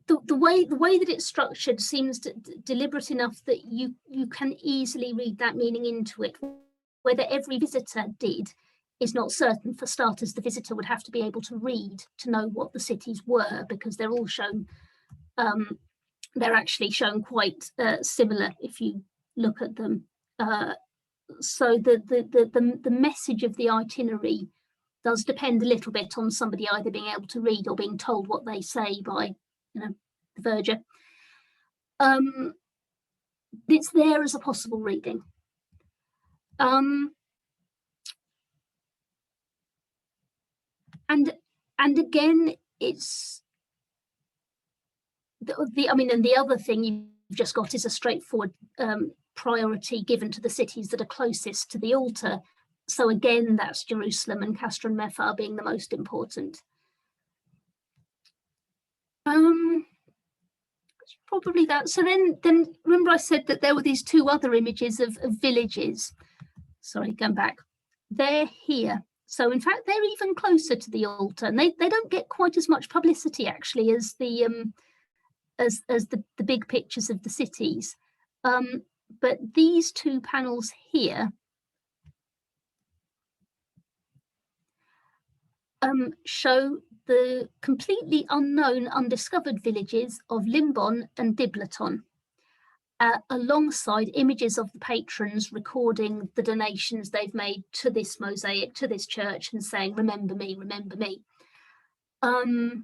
The way that it's structured seems deliberate enough that you can easily read that meaning into it. Whether every visitor did is not certain. For starters, the visitor would have to be able to read to know what the cities were, because they're all shown. They're actually shown quite similar if you look at them. So the message of the itinerary does depend a little bit on somebody either being able to read or being told what they say by, the verger. It's there as a possible reading. And again, it's and the other thing you've just got is a straightforward priority given to the cities that are closest to the altar. So again, that's Jerusalem and Castra and Mephar being the most important. Probably that. So then remember I said that there were these two other images of villages. Sorry, going back. They're here. So in fact, they're even closer to the altar, and they don't get quite as much publicity actually as the the big pictures of the cities. But these two panels here show the completely unknown, undiscovered villages of Limbon and Diblaton, alongside images of the patrons recording the donations they've made to this mosaic, to this church, and saying, remember me, remember me. And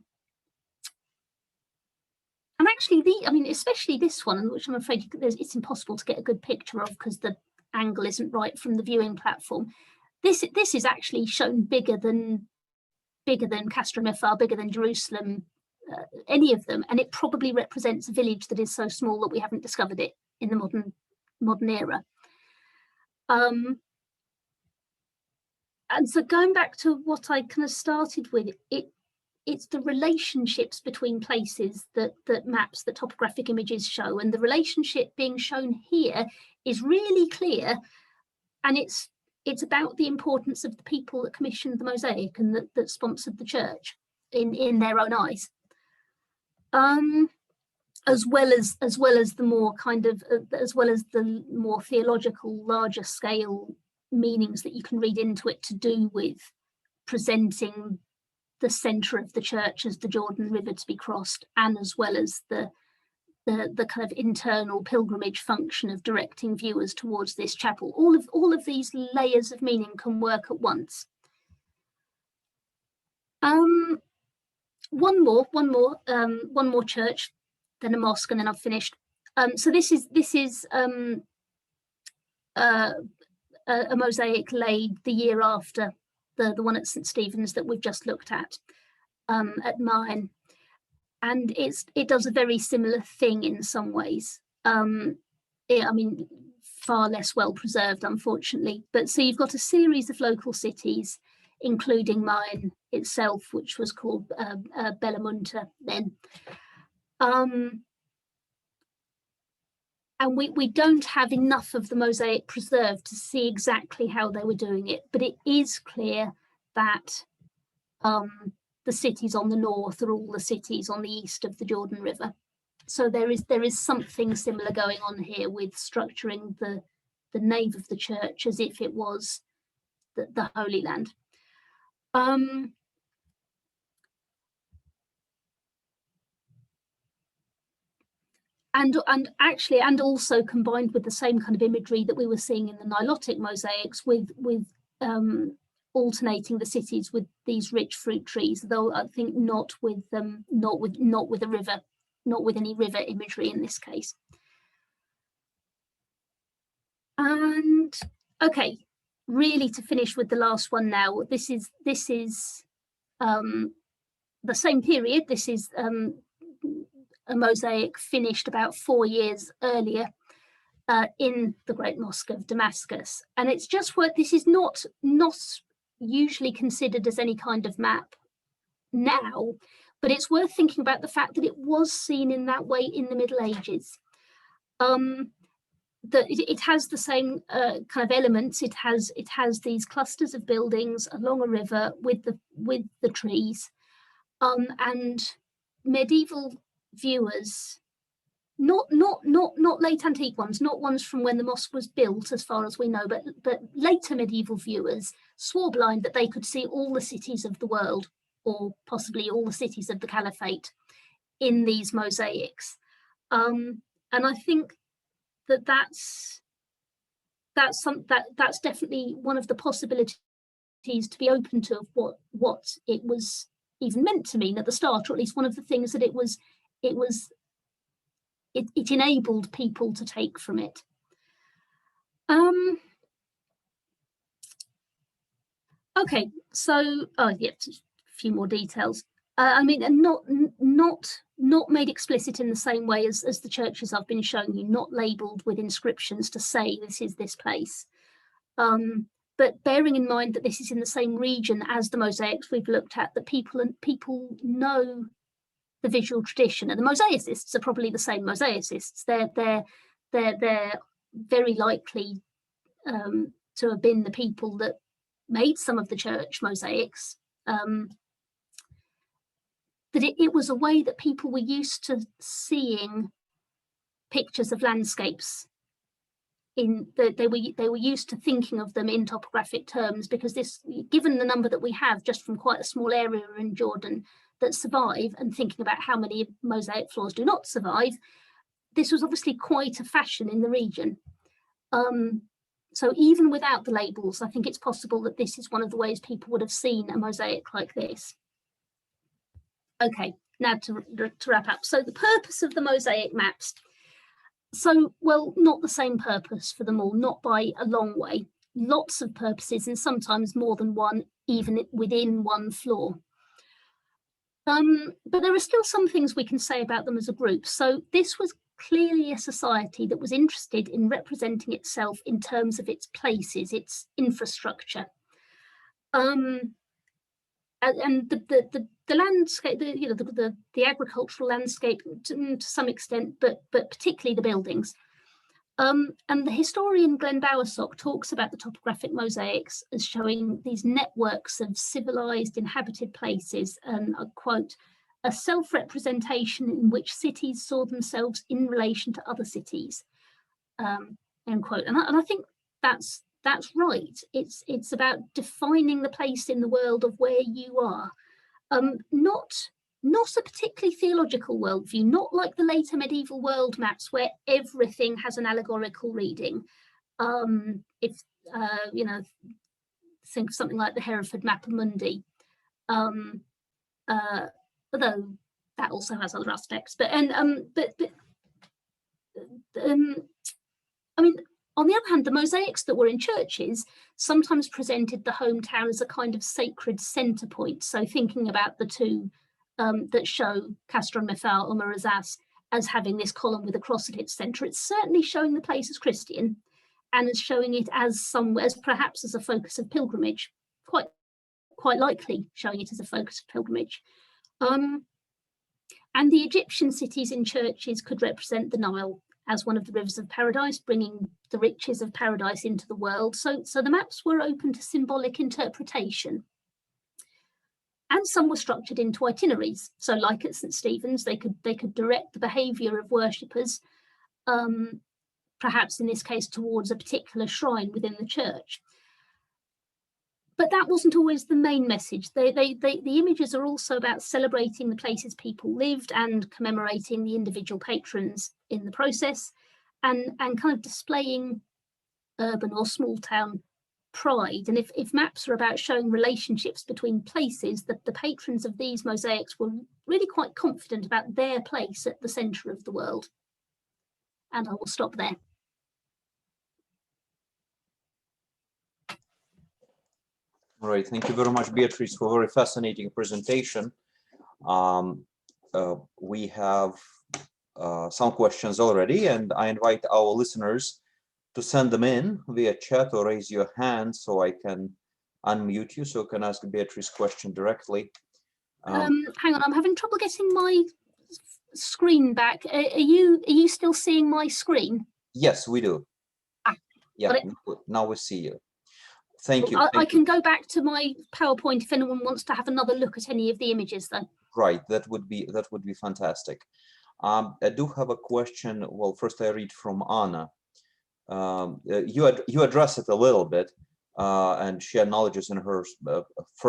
actually, especially this one, which I'm afraid it's impossible to get a good picture of because the angle isn't right from the viewing platform. This is actually shown bigger than Castra Mephar, bigger than Jerusalem, any of them, and it probably represents a village that is so small that we haven't discovered it in the modern era. And so going back to what I kind of started with, it's the relationships between places that maps, that topographic images show, and the relationship being shown here is really clear, and it's about the importance of the people that commissioned the mosaic and that sponsored the church in their own eyes, as well as the more kind of as well as the more theological, larger scale meanings that you can read into it to do with presenting the centre of the church as the Jordan River to be crossed, and as well as the kind of internal pilgrimage function of directing viewers towards this chapel. All of these layers of meaning can work at once. One more church, then a mosque, and then I've finished. So this is a mosaic laid the year after the one at St Stephen's that we've just looked at Main. And it does a very similar thing in some ways. Far less well preserved, unfortunately. But so you've got a series of local cities, including Main itself, which was called Belamunta then. And we don't have enough of the mosaic preserved to see exactly how they were doing it, but it is clear that the cities on the north are all the cities on the east of the Jordan River. So there is something similar going on here with structuring the nave of the church as if it was the Holy Land. And also combined with the same kind of imagery that we were seeing in the Nilotic mosaics, with alternating the cities with these rich fruit trees, though I think not with a river, not with any river imagery in this case. And okay, really to finish with the last one now. This is the same period. This is a mosaic finished about 4 years earlier in the Great Mosque of Damascus. And it's just worth, this is not usually considered as any kind of map now, but it's worth thinking about the fact that it was seen in that way in the Middle Ages. That it has the same kind of elements. It has these clusters of buildings along a river with the trees, and medieval viewers, not late antique ones, not ones from when the mosque was built, as far as we know, but later medieval viewers swore blind that they could see all the cities of the world, or possibly all the cities of the Caliphate, in these mosaics. And I think that's definitely one of the possibilities to be open to of what it was even meant to mean at the start, or at least one of the things that it enabled people to take from it. Okay, so yeah, a few more details. I mean, and not made explicit in the same way as the churches I've been showing you, not labelled with inscriptions to say this is this place. But bearing in mind that this is in the same region as the mosaics we've looked at, that people know the visual tradition, and the mosaicists are probably the same mosaicists. They're very likely to have been the people that made some of the church mosaics. That it was a way that people were used to seeing pictures of landscapes. They were used to thinking of them in topographic terms, because this, given the number that we have just from quite a small area in Jordan that survive, and thinking about how many mosaic floors do not survive, this was obviously quite a fashion in the region. So even without the labels, I think it's possible that this is one of the ways people would have seen a mosaic like this. Okay, now to wrap up. So the purpose of the mosaic maps. So, well, not the same purpose for them all, not by a long way. Lots of purposes, and sometimes more than one, even within one floor. But there are still some things we can say about them as a group. So this was clearly a society that was interested in representing itself in terms of its places, its infrastructure. And the landscape, the agricultural landscape to some extent, but particularly the buildings. And the historian Glenn Bowersock talks about the topographic mosaics as showing these networks of civilized inhabited places, and I quote, a self-representation in which cities saw themselves in relation to other cities, end quote. And I think that's right. It's about defining the place in the world of where you are. Not a particularly theological worldview, not like the later medieval world maps where everything has an allegorical reading. If think of something like the Hereford Mappa Mundi, although that also has other aspects. But I mean, on the other hand, the mosaics that were in churches sometimes presented the hometown as a kind of sacred centre point. So thinking about the two that show Castron Mefal or Marazas as having this column with a cross at its centre, it's certainly showing the place as Christian, and as showing it as perhaps as a focus of pilgrimage, quite likely showing it as a focus of pilgrimage. And the Egyptian cities in churches could represent the Nile as one of the rivers of paradise, bringing the riches of paradise into the world. So the maps were open to symbolic interpretation. And some were structured into itineraries. So like at St. Stephen's, they could direct the behaviour of worshippers, perhaps in this case towards a particular shrine within the church. But that wasn't always the main message. The images are also about celebrating the places people lived and commemorating the individual patrons in the process, and kind of displaying urban or small town pride. And if maps are about showing relationships between places, the patrons of these mosaics were really quite confident about their place at the centre of the world. And I will stop there. All right, thank you very much, Beatrice, for a very fascinating presentation. We have some questions already, and I invite our listeners to send them in via chat or raise your hand so I can unmute you so you can ask Beatrice question directly. Hang on, I'm having trouble getting my screen back. Are you still seeing my screen? Yes, we do. Yeah, now we see you. Thank you. I can go back to my PowerPoint if anyone wants to have another look at any of the images, though. Right, that would be fantastic. I do have a question. Well, first I read from Anna. You address it a little bit, and she acknowledges in her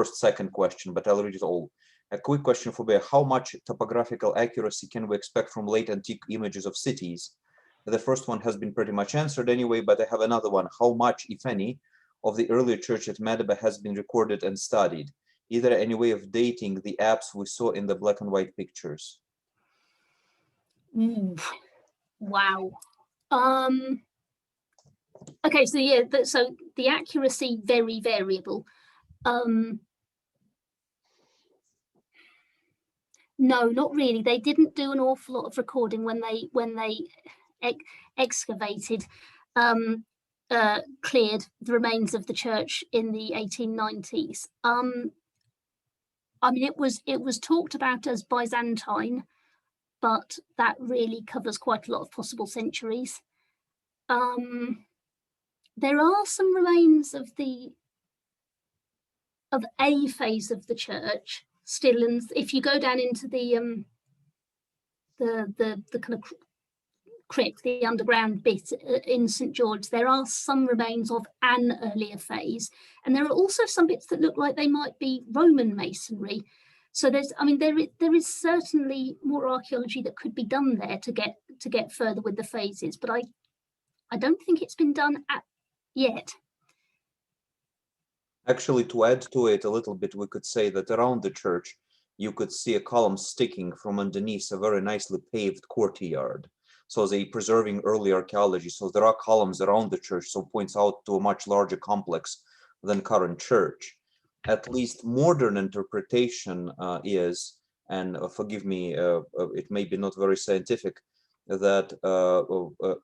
second question, but I'll read it all. A quick question for Bea. How much topographical accuracy can we expect from late antique images of cities? The first one has been pretty much answered anyway, but I have another one. How much, if any, of the earlier church at Madaba has been recorded and studied? Is there any way of dating the apse we saw in the black and white pictures? Wow. Okay, so yeah, so the accuracy very variable. No, not really. They didn't do an awful lot of recording when they excavated, cleared the remains of the church in the 1890s. I mean, it was talked about as Byzantine, but that really covers quite a lot of possible centuries. There are some remains of a phase of the church still, and if you go down into the kind of crypt, the underground bit in St. George, there are some remains of an earlier phase, and there are also some bits that look like they might be Roman masonry. So there is certainly more archaeology that could be done there to get further with the phases, but I don't think it's been done yet. Actually, to add to it a little bit, we could say that around the church, you could see a column sticking from underneath a very nicely paved courtyard. So they preserving early archaeology. So there are columns around the church, so points out to a much larger complex than current church. At least modern interpretation is, and forgive me, it may be not very scientific, that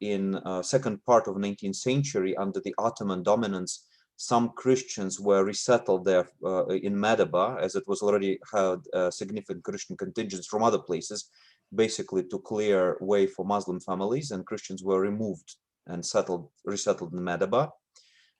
in second part of 19th century, under the Ottoman dominance, some Christians were resettled there in Madaba, as it was already had significant Christian contingents from other places, basically to clear way for Muslim families, and Christians were removed and resettled in Madaba.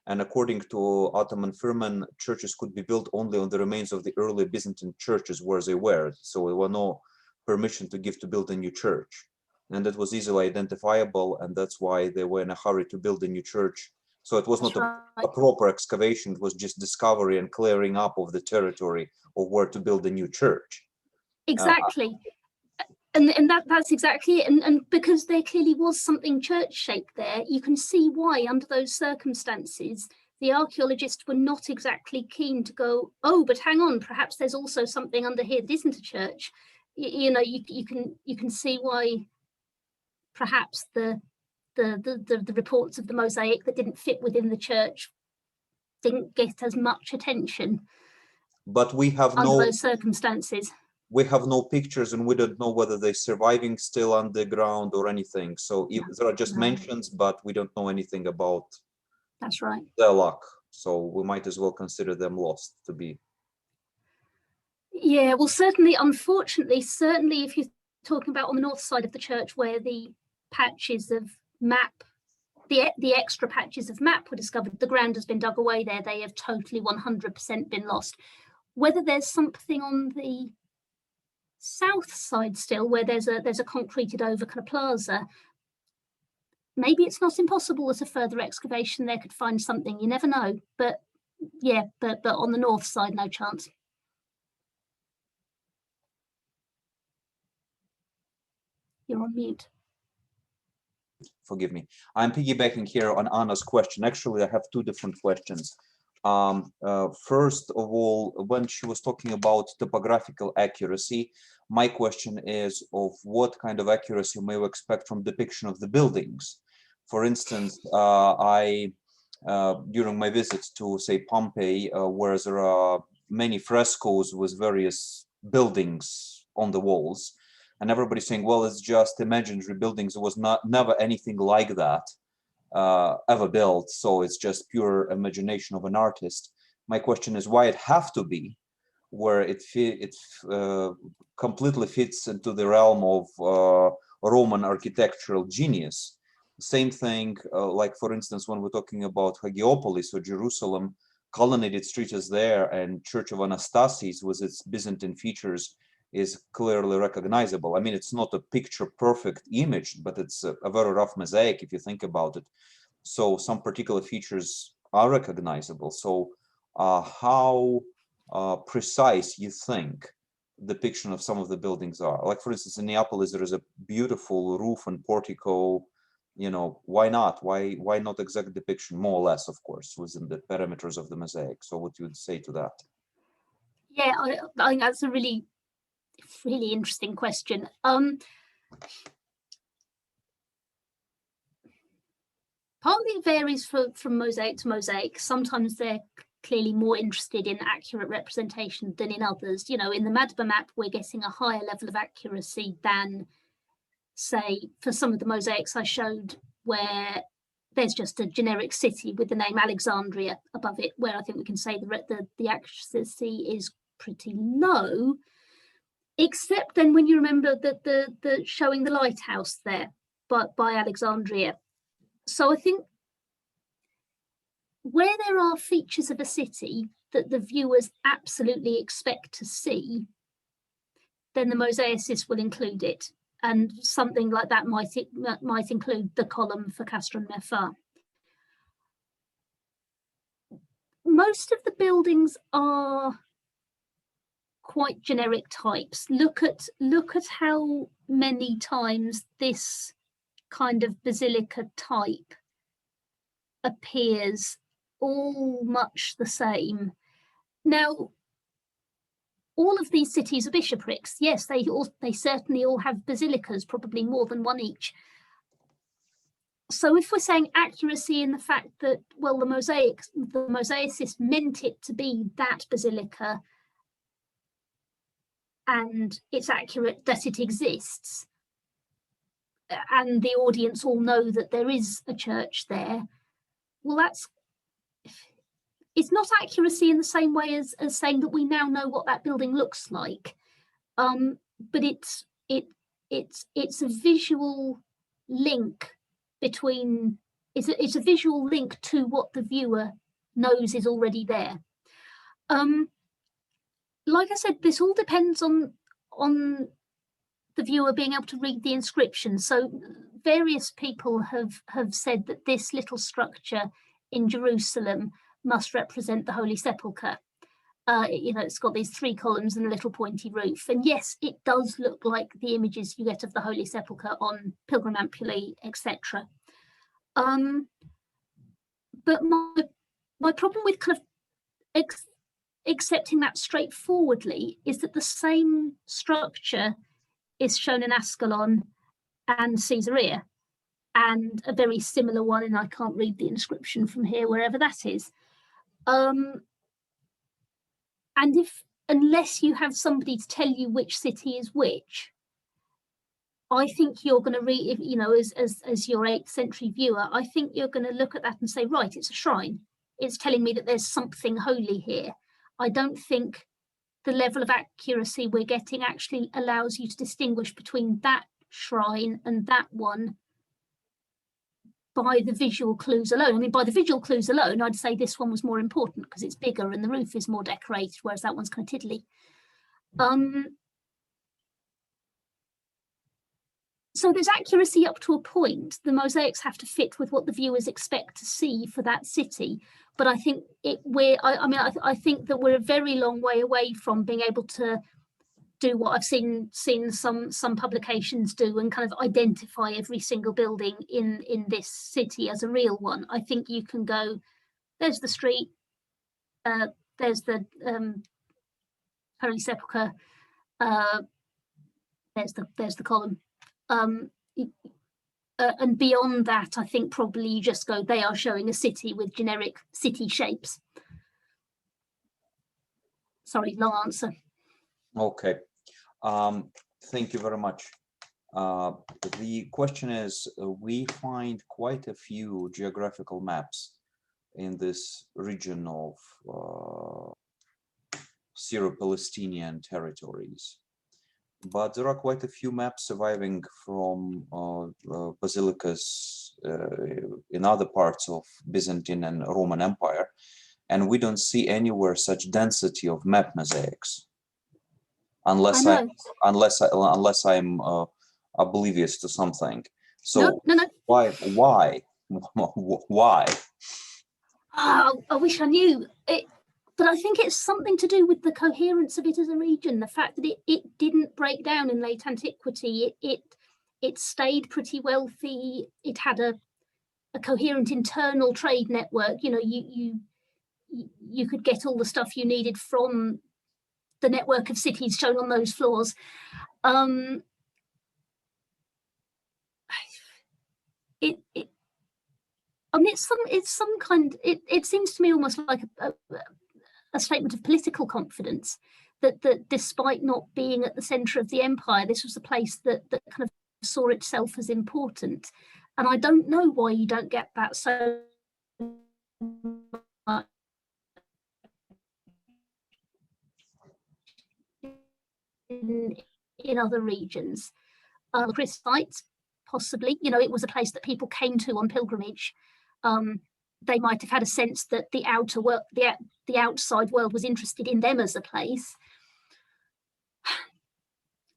And according to Ottoman Firman, churches could be built only on the remains of the early Byzantine churches where they were. So there were no permission to give to build a new church. And that was easily identifiable, and that's why they were in a hurry to build a new church. So it was not a proper excavation, it was just discovery and clearing up of the territory of where to build a new church. Exactly. And that's exactly it. And because there clearly was something church-shaped there, you can see why, under those circumstances, the archaeologists were not exactly keen to go, oh, but hang on, perhaps there's also something under here that isn't a church. You can see why perhaps the reports of the mosaic that didn't fit within the church didn't get as much attention. But we have under those circumstances. We have no pictures, and we don't know whether they're surviving still underground or anything. So there are just mentions, but we don't know anything about. That's right. Their luck. So we might as well consider them lost to be. Yeah, well, certainly, unfortunately, if you're talking about on the north side of the church where the patches of map, the extra patches of map were discovered, the ground has been dug away there. They have totally 100% been lost. Whether there's something on the south side still where there's a concreted over kind of plaza, maybe it's not impossible that a further excavation there could find something. You never know. But yeah, but on the north side, no chance. You're on mute. Forgive me. I'm piggybacking here on Anna's question. Actually, I have two different questions. First of all, when she was talking about topographical accuracy, my question is of what kind of accuracy may we expect from depiction of the buildings? For instance, during my visits to, say, Pompeii, where there are many frescoes with various buildings on the walls, and everybody's saying, well, it's just imaginary buildings. It was never anything like that ever built, so it's just pure imagination of an artist. My question is why it have to be, where it completely fits into the realm of Roman architectural genius. Same thing, like for instance, when we're talking about Hagiopoulos or Jerusalem, colonnaded street is there, and Church of Anastasis with its Byzantine features is clearly recognizable. I mean, it's not a picture perfect image, but it's a very rough mosaic if you think about it. So some particular features are recognizable. So how precise you think depiction of some of the buildings are? Like for instance, in Neapolis, there is a beautiful roof and portico. You know, why not? Why not exact depiction, more or less, of course, within the parameters of the mosaic? So what you would say to that? Yeah, I think that's a really interesting question. Partly it varies from mosaic to mosaic. Sometimes they're clearly more interested in accurate representation than in others. You know, in the Madaba Map, we're getting a higher level of accuracy than, say, for some of the mosaics I showed, where there's just a generic city with the name Alexandria above it, where I think we can say the accuracy is pretty low. Except then when you remember that the showing the lighthouse there, but by Alexandria. So I think where there are features of a city that the viewers absolutely expect to see, then the mosaicist will include it. And something like that might include the column for Castron Mefa. Most of the buildings are quite generic types. Look at how many times this kind of basilica type appears, all much the same. Now, all of these cities are bishoprics. Yes, they certainly all have basilicas, probably more than one each. So if we're saying accuracy in the fact that, well, the mosaicist meant it to be that basilica, and it's accurate that it exists, and the audience all know that there is a church there, well, it's not accuracy in the same way as saying that we now know what that building looks like, but it's a visual link between, it's a visual link to what the viewer knows is already there. Like I said, this all depends on the viewer being able to read the inscription. So various people have said that this little structure in Jerusalem must represent the Holy Sepulchre. You know, it's got these 3 columns and a little pointy roof. And yes, it does look like the images you get of the Holy Sepulchre on pilgrim ampullae, etc. But my problem with kind of accepting that straightforwardly is that the same structure is shown in Ascalon and Caesarea, and a very similar one, and I can't read the inscription from here, wherever that is. And unless you have somebody to tell you which city is which, I think you're going to read, you know, as your 8th century viewer, I think you're going to look at that and say, right, it's a shrine. It's telling me that there's something holy here. I don't think the level of accuracy we're getting actually allows you to distinguish between that shrine and that one by the visual clues alone. I mean, by the visual clues alone, I'd say this one was more important because it's bigger and the roof is more decorated, whereas that one's kind of tiddly. So there's accuracy up to a point. The mosaics have to fit with what the viewers expect to see for that city. But I think I think that we're a very long way away from being able to do what I've seen some publications do and kind of identify every single building in this city as a real one. I think you can go, there's the street, there's the Holy Sepulchre, there's the column. And beyond that, I think probably you just go, they are showing a city with generic city shapes. Sorry, long answer. Okay. Thank you very much. The question is, we find quite a few geographical maps in this region of Syro-Palestinian territories, but there are quite a few maps surviving from basilicas in other parts of Byzantine and Roman Empire, and we don't see anywhere such density of map mosaics, unless I'm oblivious to something. So no. why? Oh, I wish I knew it, but I think it's something to do with the coherence of it as a region. The fact that it didn't break down in late antiquity. It stayed pretty wealthy. It had a coherent internal trade network. You know, you could get all the stuff you needed from the network of cities shown on those floors. I mean, it's some kind. It seems to me almost like a statement of political confidence that despite not being at the centre of the empire, this was a place that kind of saw itself as important. And I don't know why you don't get that so much in other regions. The Christ sites, possibly, you know, it was a place that people came to on pilgrimage. They might have had a sense that the outer world, the outside world, was interested in them as a place.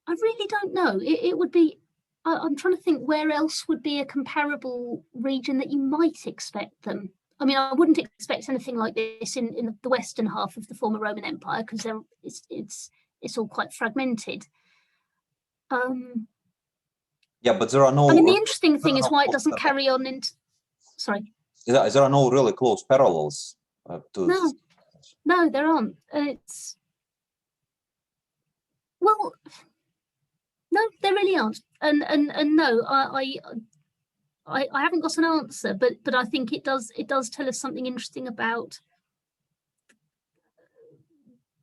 I really don't know. It would be. I'm trying to think where else would be a comparable region that you might expect them. I mean, I wouldn't expect anything like this in the western half of the former Roman Empire, because it's all quite fragmented. Yeah, but there are no. I mean, the interesting thing is why it doesn't carry on into. Sorry. There are no really close parallels to. No, there aren't. It's. Well, no, there really aren't. And no, I haven't got an answer, but I think it does tell us something interesting about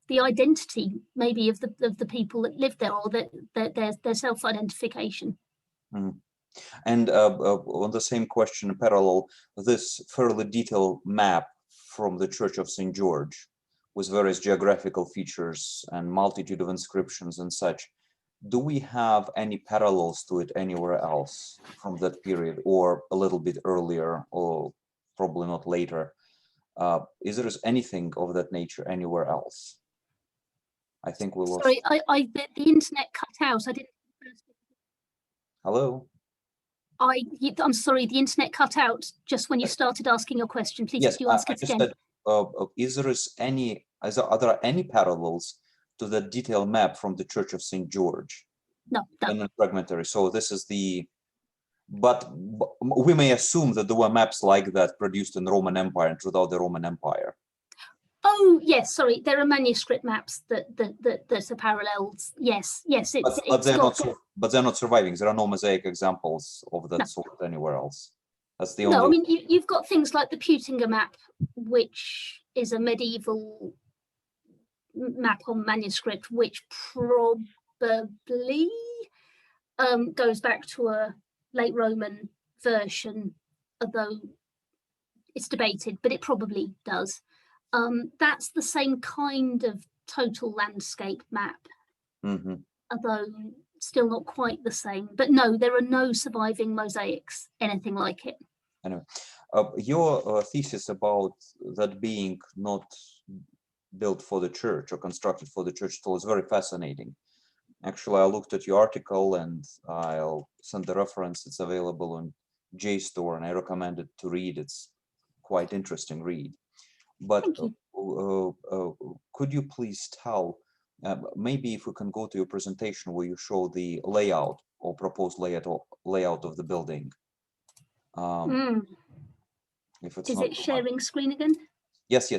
the identity, maybe, of the people that live there, or their self-identification. Mm. And on the same question, parallel, this fairly detailed map from the Church of St. George with various geographical features and multitude of inscriptions and such. Do we have any parallels to it anywhere else from that period, or a little bit earlier, or probably not later? Is there anything of that nature anywhere else? I think we lost. Sorry, the internet cut out. I didn't. Hello? I'm sorry, the internet cut out just when you started asking your question. Please, yes, could you ask it again? Said, are there any parallels to the detailed map from the Church of St. George? No. And fragmentary. So this is but we may assume that there were maps like that produced in the Roman Empire and throughout the Roman Empire. Oh yes, sorry. There are manuscript maps that are parallels. Yes. But they're not surviving. There are no mosaic examples of that sort anywhere else. That's the only. No, I mean, you've got things like the Peutinger map, which is a medieval map on manuscript, which probably goes back to a late Roman version, although it's debated, but it probably does. That's the same kind of total landscape map, although still not quite the same. But no, there are no surviving mosaics, anything like it. Anyway, your thesis about that being not built for the church or constructed for the church was very fascinating. Actually, I looked at your article and I'll send the reference. It's available on JSTOR and I recommend it to read. It's quite interesting read. But could you please tell, maybe if we can go to your presentation where you show the layout or proposed layout of the building. If it's Is it sharing screen again? Yes.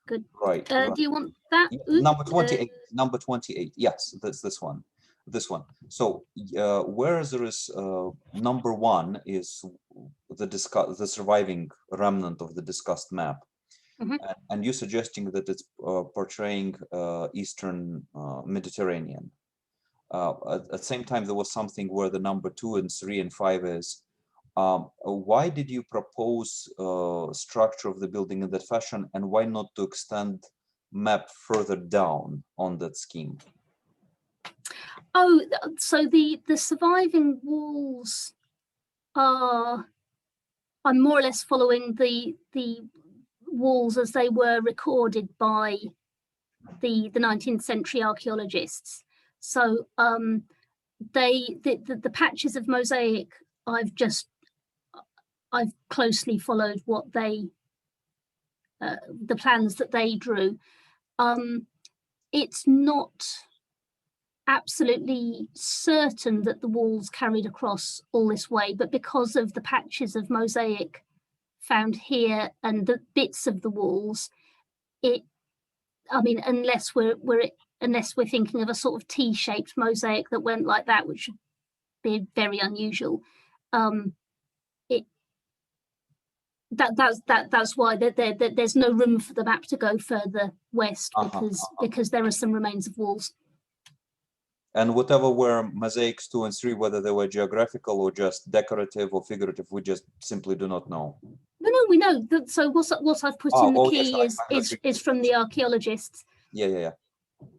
Good. Right. Do you want that? Number 28. Number 28. Yes, that's this one. This one. So where there is number 1 is the surviving remnant of the discussed map. And you're suggesting that it's portraying Eastern Mediterranean. At the same time, there was something where the number 2 and 3 and 5 is. Why did you propose structure of the building in that fashion, and why not to extend map further down on that scheme? Oh, so the surviving walls are, I'm more or less following the walls as they were recorded by the 19th century archaeologists. So the patches of mosaic, I've closely followed what they the plans that they drew. It's not absolutely certain that the walls carried across all this way, but because of the patches of mosaic found here and the bits of the walls, unless we're thinking of a sort of T-shaped mosaic that went like that, which would be very unusual. That's why there's no room for the map to go further west, because there are some remains of walls. And whatever were mosaics 2 and 3, whether they were geographical or just decorative or figurative, we just simply do not know. No, we know that. So what I've put in the key yes, is from the archaeologists. Yeah.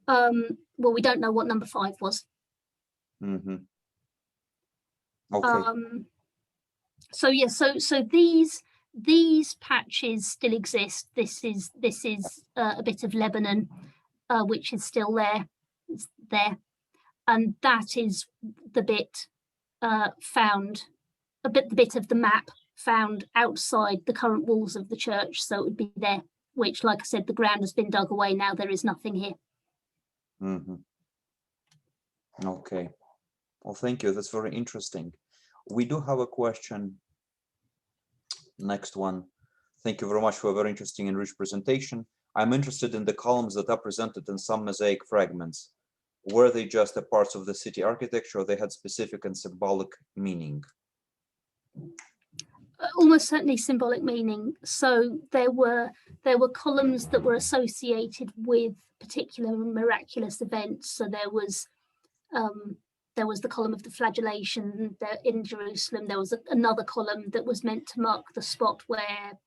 Well, we don't know what number 5 was. Mm-hmm. Okay. So yeah, so these patches still exist. This is a bit of Lebanon, which is still there. It's there, and that is the bit found, the bit of the map found outside the current walls of the church. So it would be there, which, like I said, the ground has been dug away. Now there is nothing here. Mm-hmm. Okay. Well, thank you. That's very interesting. We do have a question. Next one. Thank you very much for a very interesting and rich presentation. I'm interested in the columns that are presented in some mosaic fragments. Were they just a parts of the city architecture, or they had specific and symbolic meaning? Almost certainly symbolic meaning. So there were columns that were associated with particular miraculous events. So there was the column of the flagellation there in Jerusalem. There was another column that was meant to mark the spot where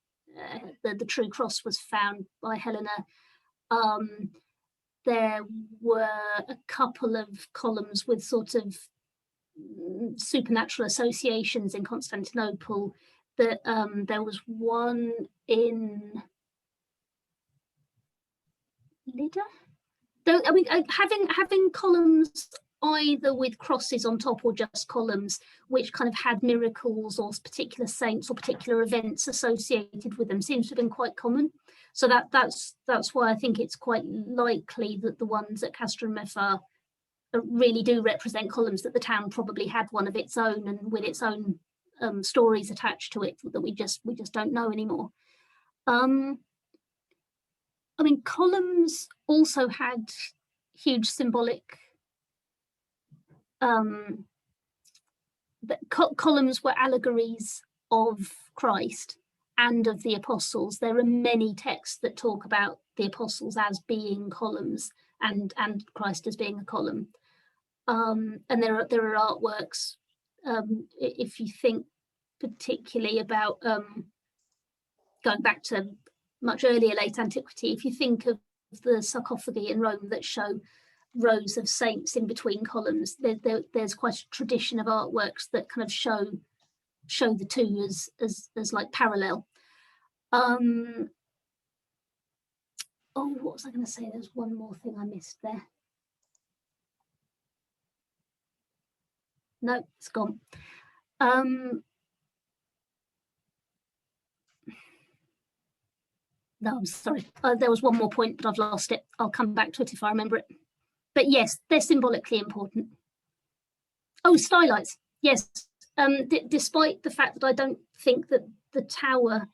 the true cross was found by Helena. There were a couple of columns with sort of supernatural associations in Constantinople. That there was one in Lydda. I mean, having columns either with crosses on top or just columns, which kind of had miracles or particular saints or particular events associated with them, seems to have been quite common. So that's why I think it's quite likely that the ones at Castra and Mefar really do represent columns that the town probably had one of its own, and with its own stories attached to it that we just don't know anymore. I mean, columns also had huge symbolic. Columns were allegories of Christ and of the apostles. There are many texts that talk about the apostles as being columns and Christ as being a column. And there are artworks. If you think particularly about going back to much earlier late antiquity, if you think of the sarcophagi in Rome that show rows of saints in between columns, there's quite a tradition of artworks that kind of show the two as like parallel. Oh, what was I going to say? There's one more thing I missed there. No, it's gone. No, I'm sorry. There was one more point, but I've lost it. I'll come back to it if I remember it. But yes, they're symbolically important. Oh, stylites. Yes. Despite the fact that I don't think that the tower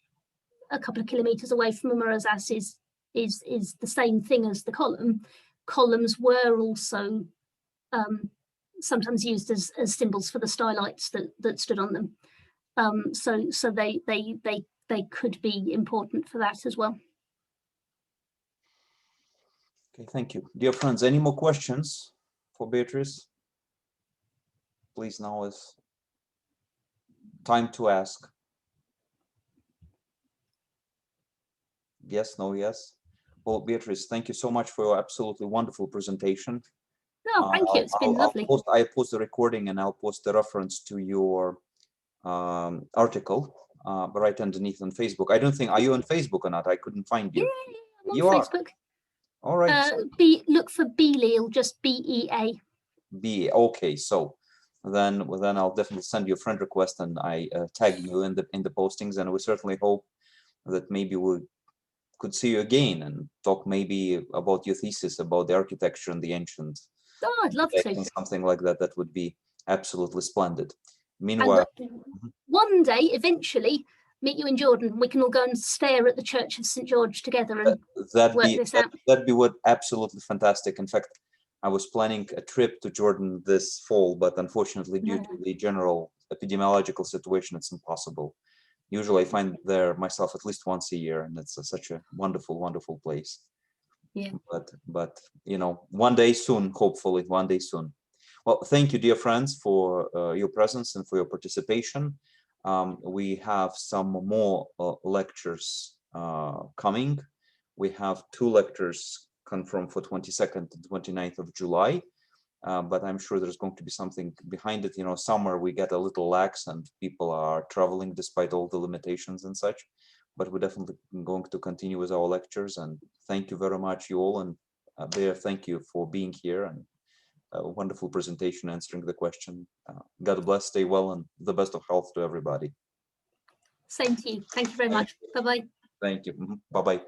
a couple of kilometers away from Umar Azaz is the same thing as the column, columns were also sometimes used as symbols for the stylites that stood on them. So they could be important for that as well. Okay, thank you. Dear friends, any more questions for Beatrice? Please, now is time to ask. Yes, no, yes. Well, Beatrice, thank you so much for your absolutely wonderful presentation. No, thank you. It's been lovely. I'll post the recording and I'll post the reference to your article right underneath on Facebook. I don't think, are you on Facebook or not? I couldn't find you. Yeah, I'm on You Facebook. All right. Look for Beatrice Leal, just BEA. Okay, so then I'll definitely send you a friend request and I tag you in the postings, and we certainly hope that maybe we could see you again and talk maybe about your thesis about the architecture and the ancient. Oh, I'd love to. Something like that. That would be absolutely splendid. Meanwhile, one day, eventually, meet you in Jordan. We can all go and stare at the Church of St. George together and work this out. That'd be absolutely fantastic. In fact, I was planning a trip to Jordan this fall, but unfortunately, due to the general epidemiological situation, it's impossible. Usually I find there myself at least once a year, and it's such a wonderful, wonderful place. Yeah. But you know, one day soon, hopefully, one day soon. Well, thank you, dear friends, for your presence and for your participation. We have some more lectures coming. We have 2 lectures confirmed for 22nd and 29th of July. But I'm sure there's going to be something behind it. You know, summer we get a little lax and people are traveling despite all the limitations and such. But we're definitely going to continue with our lectures. And thank you very much, you all. And Bear, thank you for being here and a wonderful presentation, answering the question. God bless, stay well, and the best of health to everybody. Same to you. Thank you very much. Bye-bye. Thank you. Bye-bye.